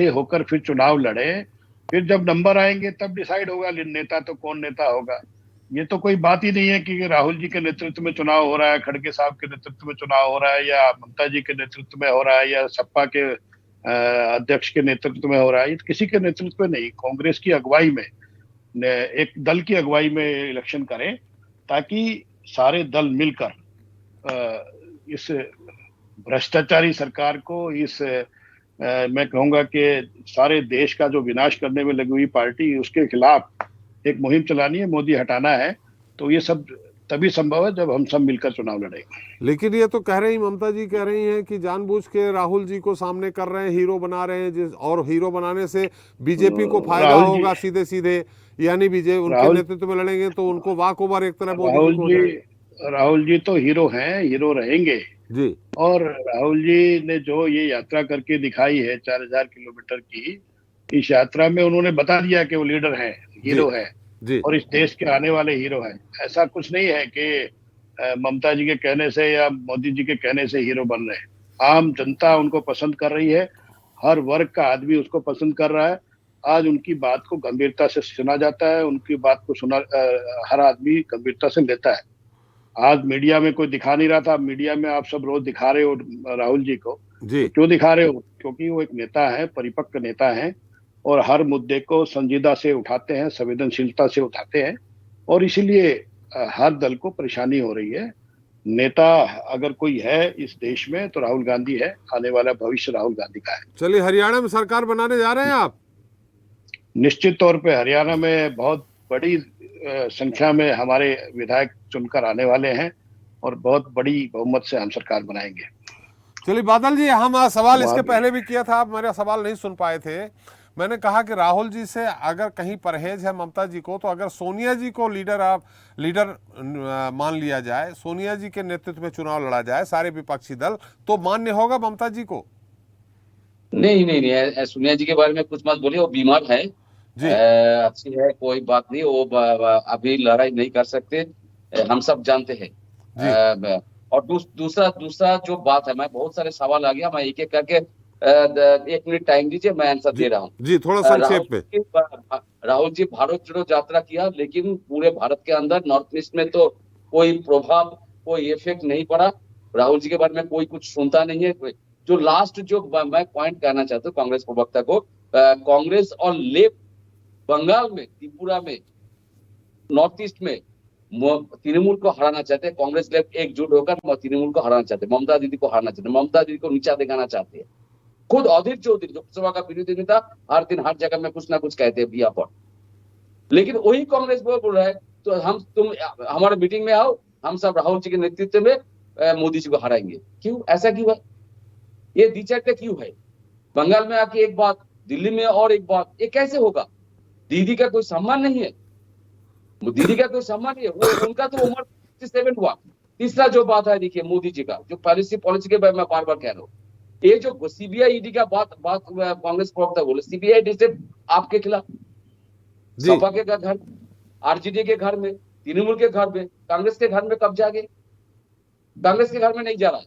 होकर फिर चुनाव लड़े, फिर जब नंबर आएंगे तब डिसाइड होगा नेता तो कौन नेता होगा। ये तो कोई बात ही नहीं है कि राहुल जी के नेतृत्व में चुनाव हो रहा है, खड़गे साहब के नेतृत्व में चुनाव हो रहा है, या ममता जी के नेतृत्व में हो रहा है, या सपा के अध्यक्ष के नेतृत्व में हो रहा है। ये किसी के नेतृत्व में नहीं, कांग्रेस की अगुवाई में, एक दल की अगुवाई में इलेक्शन करें, ताकि सारे दल मिलकर इस भ्रष्टाचारी सरकार को, मैं कहूंगा कि सारे देश का जो विनाश करने में लगी हुई पार्टी, उसके खिलाफ एक मुहिम चलानी है, मोदी हटाना है। तो ये सब तभी संभव है जब हम सब मिलकर चुनाव लड़ेंगे। लेकिन ये तो कह रही, ममता जी कह रही हैं कि जानबूझ के राहुल जी को सामने कर रहे हैं, हीरो बना रहे हैं, और हीरो बनाने से बीजेपी को फायदा होगा सीधे सीधे, यानी बीजेपी उनके नेतृत्व में लड़ेंगे तो उनको वाक ओवर एक तरह मोदी को हो जाएगा। राहुल जी तो हीरो हैं, हीरो रहेंगे जी। और राहुल जी ने जो ये यात्रा करके दिखाई है 4000 किलोमीटर की, इस यात्रा में उन्होंने बता दिया कि वो लीडर हैं, हीरो है जी और इस देश के आने वाले हीरो हैं। ऐसा कुछ नहीं है कि ममता जी के कहने से या मोदी जी के कहने से हीरो बन रहे हैं। आम जनता उनको पसंद कर रही है, हर वर्ग का आदमी उसको पसंद कर रहा है। आज उनकी बात को गंभीरता से सुना जाता है, उनकी बात को हर आदमी गंभीरता से लेता है। आज मीडिया में कोई दिखा नहीं रहा था, मीडिया में आप सब रोज दिखा रहे हो राहुल जी को। जी क्यों दिखा रहे हो? क्योंकि वो एक नेता है, परिपक्व नेता है और हर मुद्दे को संजीदा से उठाते हैं, संवेदनशीलता से उठाते हैं, और इसीलिए हर दल को परेशानी हो रही है। नेता अगर कोई है इस देश में तो राहुल गांधी है, आने वाला भविष्य राहुल गांधी का है। चलिए, हरियाणा में सरकार बनाने जा रहे हैं आप? निश्चित तौर पे हरियाणा में बहुत बड़ी संख्या में हमारे विधायक चुनकर आने वाले हैं और बहुत बड़ी बहुमत से हम सरकार बनाएंगे। चलिए बादल जी, हम सवाल इसके पहले भी किया था, आप मेरा सवाल नहीं सुन पाए थे। मैंने कहा कि राहुल जी से अगर कहीं परहेज है ममता जी को, तो अगर सोनिया जी को लीडर मान लिया जाए, सोनिया जी के नेतृत्व में चुनाव लड़ा जाए, सारे विपक्षी दल, तो मान्य होगा ममता जी को? नहीं, सोनिया जी के बारे में कुछ मत बोलिए, वो बीमार है जी। अच्छी है, कोई बात नहीं, वो अभी लड़ाई नहीं कर सकते, हम सब जानते हैं। और दूसरा जो बात है, मैं बहुत सारे सवाल आ गया, मैं एक एक करके 1 मिनट टाइम दीजिए, मैं आंसर दे रहा हूँ जी, थोड़ा संक्षेप में। राहुल जी भारत जोड़ो यात्रा किया, लेकिन पूरे भारत के अंदर नॉर्थ ईस्ट में तो कोई प्रभाव, कोई इफेक्ट नहीं पड़ा। राहुल जी के बारे में कोई कुछ सुनता नहीं है। जो लास्ट जो मैं पॉइंट कहना चाहता हूँ कांग्रेस प्रवक्ता को, कांग्रेस और लेफ्ट बंगाल में, त्रिपुरा में, नॉर्थ ईस्ट में तृणमूल को हराना चाहते हैं। कांग्रेस लेफ्ट एकजुट होकर तृणमूल को हराना चाहते हैं, ममता दीदी को हराना चाहते हैं, ममता दीदी को नीचा दिखाना चाहते हैं। खुद अधीर चौधरी लोकसभा का विरोधी नेता हर दिन हर जगह में कुछ ना कुछ कहते हैं बिया पर, लेकिन वही कांग्रेस बोल रहा है तो तुम हमारे मीटिंग में आओ, हम सब राहुल जी के नेतृत्व में मोदी जी को हराएंगे। क्यों? ऐसा क्यों है? ये द्विचक्र क्यों है? बंगाल में आके एक बात, दिल्ली में और एक बात, ये कैसे होगा? दीदी का कोई सम्मान नहीं है, दीदी का कोई सम्मान नहीं है। वो उनका तो उम्र 67 हुआ। तीसरा जो बात है, देखिए मोदी जी का जो पॉलिसी के बारे में मैं बार बार कह रहा हूँ, ये जो सीबीआई ईडी का बात कांग्रेस प्रवक्ता बोले, सीबीआई डिस्ट्रिक्ट आपके खिलाफ, सपा के घर, आरजेडी के घर में, तृणमूल के घर में, कांग्रेस के घर में कब जागे? कांग्रेस के घर में नहीं जा रहा है।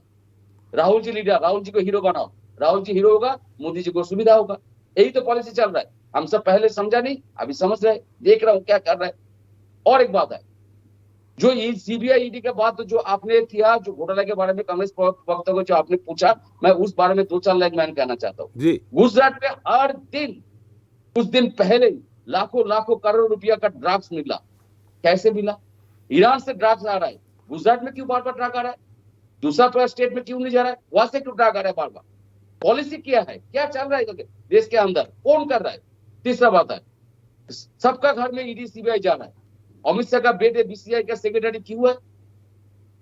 राहुल जी लीडर, राहुल जी को हीरो बनाओ, राहुल जी हीरो होगा, मोदी जी को सुविधा होगा। यही तो पॉलिसी चल रहा है। हम सब पहले समझा नहीं, अभी समझ रहे, देख रहा हूँ क्या कर रहा है। और एक बात है, जो सीबीआई ईडी के बाद जो आपने किया, जो घोटाला के बारे में कांग्रेस प्रवक्ता को जो आपने पूछा, मैं उस बारे में 2-4 लाइन मैंने कहना चाहता हूँ। गुजरात में हर दिन, कुछ दिन पहले लाखों करोड़ रुपया का ड्रग्स मिला। कैसे मिला? ईरान से ड्रग्स आ रहा है, गुजरात में क्यों बार बार ड्रग आ रहा है? दूसरा स्टेट में क्यों नहीं जा रहा है? वहां से क्यों ड्रग आ रहा है बार बार? पॉलिसी क्या है? क्या चल रहा है देश के अंदर? कौन कर रहा है? तीसरा बात है, सबका घर में ईडी सीबीआई जा रहा है। अमित शाह का बेटे बीसीआई का सेक्रेटरी क्यों है?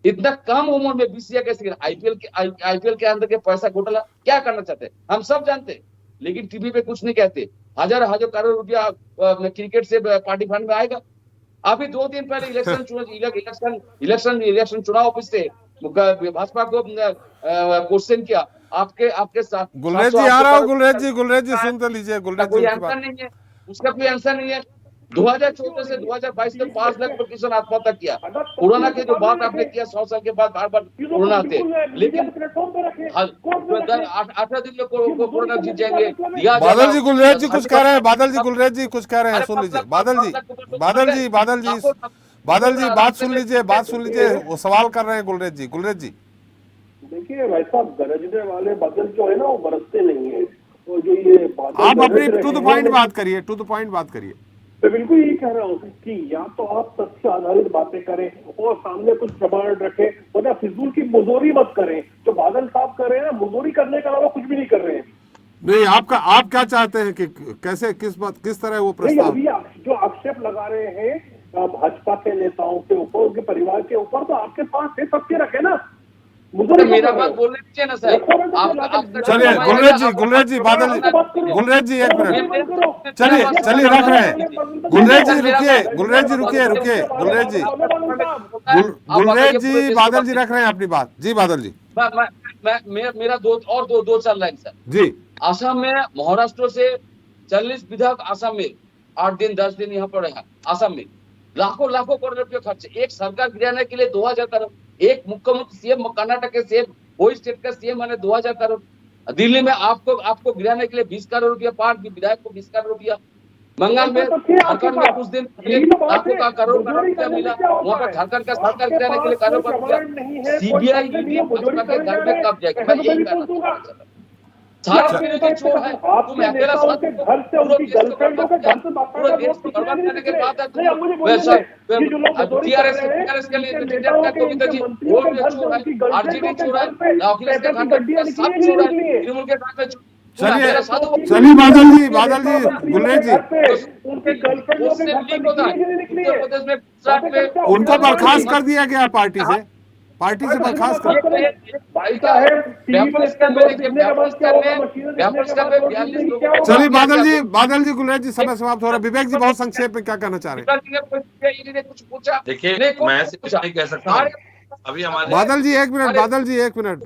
इतना कम उम्र में बीसीआई का सेक्रेटरी, आईपीएल के अंदर के पैसा घोटाला क्या करना चाहते हैं हम सब जानते हैं, लेकिन टीवी पे कुछ नहीं कहते। हजार करोड़ रुपया क्रिकेट से पार्टी फंड में आएगा। अभी 2 दिन पहले इलेक्शन चुनाव ऑफिस से भाजपा को क्वेश्चन किया, आपके साथ गुलरेज जी आ रहा हूँ। गुलरेज जी सुन तो लीजिए। गुलरेज कोई जी आंसर नहीं है, उसका कोई आंसर नहीं है। 2014 से 2022 तक 5 लाख पर किसान आत्महत्या किया। कोरोना के जो बात आपने किया, 100 साल के बाद बार बार कोरोना आते, लेकिन 18 दिन में कोरोना जीत जाएंगे। बादल जी गुलरेज जी कुछ कह रहे हैं। बादल जी गुलरेज जी कुछ कह रहे हैं, सुन लीजिए। बादल जी बात सुन लीजिए। वो सवाल कर रहे हैं गुलरेज जी। देखिए वैसा गरजने वाले बादल जो है ना, वो बरसते नहीं है। तो जो ये आप अपनी टू द पॉइंट बात करिए। मैं बिल्कुल यही कह रहा हूँ कि या तो आप तथ्य आधारित बातें करें और सामने कुछ प्रमाण रखें, वरना फिजूल की मुजोरी मत करें। जो बादल साहब कर रहे हैं, मुजोरी करने के अलावा कुछ भी नहीं कर रहे हैं। नहीं, आप क्या चाहते हैं कि कैसे, किस तरह वो प्रस्ताव? अभी जो आक्षेप लगा रहे हैं भाजपा के नेताओं के ऊपर, उनके परिवार के ऊपर, तो आपके पास है, तथ्य रखे ना। मेरा बात बोलने दीजिए ना सर। चलिए गुलरेज जी बादल जी, गुलरेज जी एक मिनट, चलिए रख रहे हैं। गुलरेज जी रुकिए। गुलरेज जी बादल जी रख रहे हैं अपनी बात। जी बादल जी। मेरा दो चार लाइन सर जी। आसाम में, महाराष्ट्र से 40 विधायक आसाम में 8 दिन 10 दिन यहाँ पर रहा। आसाम में लाखों करोड़ रुपये खर्च, एक सरकार गिराने के लिए 2000 करोड़। एक मुख्यमंत्री सीएम कर्नाटक के सीएम, वही स्टेट का सीएम मैंने 2000 करोड़। दिल्ली में आपको गिराने के लिए 20 करोड़ रुपया, 5 विधायक को 20 करोड़ रुपया। बंगाल में, झारखंड में कुछ दिन लाखों का करोड़ रुपया मिला। वहाँ पर झारखंड का सरकार गिराने के लिए करोड़ रुपया। सीबीआई ईडी भाजपा के घर में कब जाएगी? मैं यही कहना चाहता हूँ। सारे विरोधी चोर है, तुम अकेला साथ पूरे देश को बर्बाद करने के बाद टीआरएस के लिए गोविंदा जी वोट में चोर है, आरजेडी चोर है, अखिलेश के घर में सब चोर है, तृणमूल के घर में। चलिए बादल जी गुलरेज जी, उनको बर्खास्त कर दिया गया पार्टी से बर्खास्त कर। चलिए बादल जी गुलरेज जी, समय समाप्त हो रहा है। विवेक जी बहुत संक्षेप में क्या कहना चाह रहे हैं? देखिए मैं कुछ नहीं कह सकता अभी हमारे। बादल जी एक मिनट।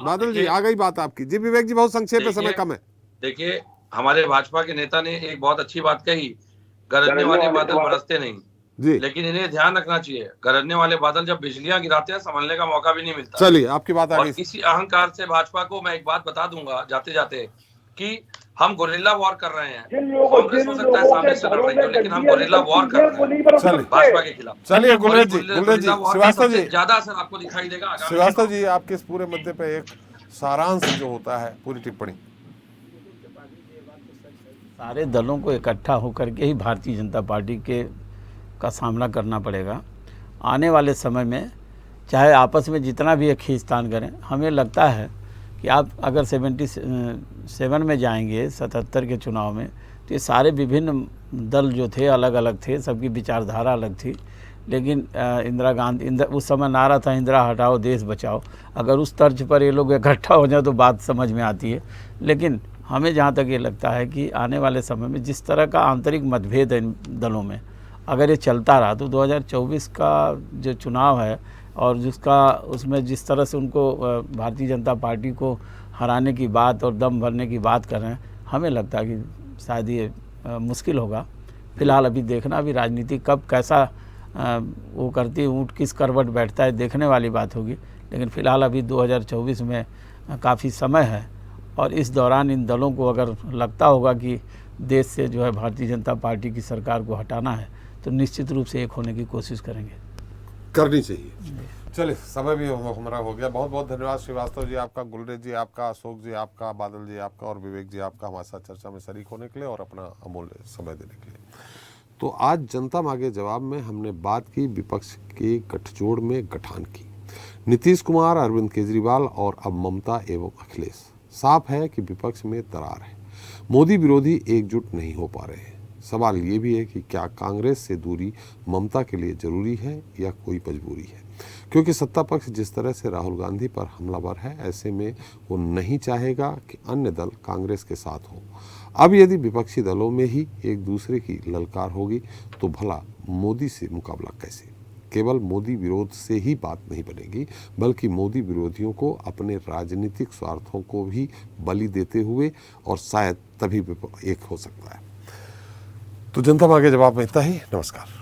बादल जी आ गई बात आपकी। जी विवेक जी बहुत संक्षेप में, समय कम है। देखिए हमारे भाजपा के नेता ने एक बहुत अच्छी बात कही, गरजने वाले बादल बरसते नहीं जी। लेकिन इन्हें ध्यान रखना चाहिए, गरजने वाले बादल जब बिजलियां गिराते हैं, संभलने का मौका भी नहीं मिलता। चलिए आपकी बात आ गई। इसी अहंकार से भाजपा को मैं एक बात बता दूंगा जाते जाते कि हम गोरिल्ला वॉर कर रहे हैं। कांग्रेस हो सकता है सामने से लड़ रही हो, लेकिन हम गोरिल्ला वॉर कर रहे हैं भाजपा के खिलाफ। चलिए गुलरेज जी श्रीवास्तव जी, ज्यादा असर आपको दिखाई देगा। श्रीवास्तव जी आपके इस पूरे मुद्दे पे एक सारांश जो होता है, पूरी टिप्पणी। सारे दलों को इकट्ठा होकर के ही भारतीय जनता पार्टी का सामना करना पड़ेगा। आने वाले समय में चाहे आपस में जितना भी खींचतान करें, हमें लगता है कि आप अगर 77 में जाएंगे, 77 के चुनाव में, तो ये सारे विभिन्न दल जो थे अलग अलग थे, सबकी विचारधारा अलग थी, लेकिन इंदिरा गांधी उस समय नारा था इंदिरा हटाओ देश बचाओ। अगर उस तर्ज पर ये लोग इकट्ठा हो जाए तो बात समझ में आती है। लेकिन हमें जहाँ तक ये लगता है कि आने वाले समय में जिस तरह का आंतरिक मतभेद है इन दलों में, अगर ये चलता रहा तो 2024 का जो चुनाव है और जिसका उसमें जिस तरह से उनको भारतीय जनता पार्टी को हराने की बात और दम भरने की बात कर रहे हैं, हमें लगता है कि शायद ये मुश्किल होगा। फिलहाल अभी देखना, अभी राजनीति कब कैसा वो करती है, ऊँट किस करवट बैठता है, देखने वाली बात होगी। लेकिन फ़िलहाल अभी 2024 में काफ़ी समय है और इस दौरान इन दलों को अगर लगता होगा कि देश से जो है भारतीय जनता पार्टी की सरकार को हटाना है तो निश्चित रूप से एक होने की कोशिश करेंगे, करनी चाहिए। चलिए, समय भी हमारा हो गया। बहुत बहुत धन्यवाद श्रीवास्तव जी आपका, गुलरेज जी आपका, अशोक जी आपका, बादल जी आपका और विवेक जी आपका हमारे साथ चर्चा में शरीक होने के लिए और अपना अमूल्य समय देने के लिए। तो आज जनता मांगे जवाब में हमने बात की विपक्ष के गठजोड़ में गठान की। नीतीश कुमार, अरविंद केजरीवाल और अब ममता एवं अखिलेश। साफ है कि विपक्ष में दरार है। मोदी विरोधी एकजुट नहीं हो पा रहे हैं। सवाल ये भी है कि क्या कांग्रेस से दूरी ममता के लिए जरूरी है या कोई मजबूरी है, क्योंकि सत्ता पक्ष जिस तरह से राहुल गांधी पर हमलावर है, ऐसे में वो नहीं चाहेगा कि अन्य दल कांग्रेस के साथ हो। अब यदि विपक्षी दलों में ही एक दूसरे की ललकार होगी तो भला मोदी से मुकाबला कैसे? केवल मोदी विरोध से ही बात नहीं बनेगी, बल्कि मोदी विरोधियों को अपने राजनीतिक स्वार्थों को भी बलि देते हुए और शायद तभी एक हो सकता है। तो जनता मांगे जवाब में इतना ही। नमस्कार।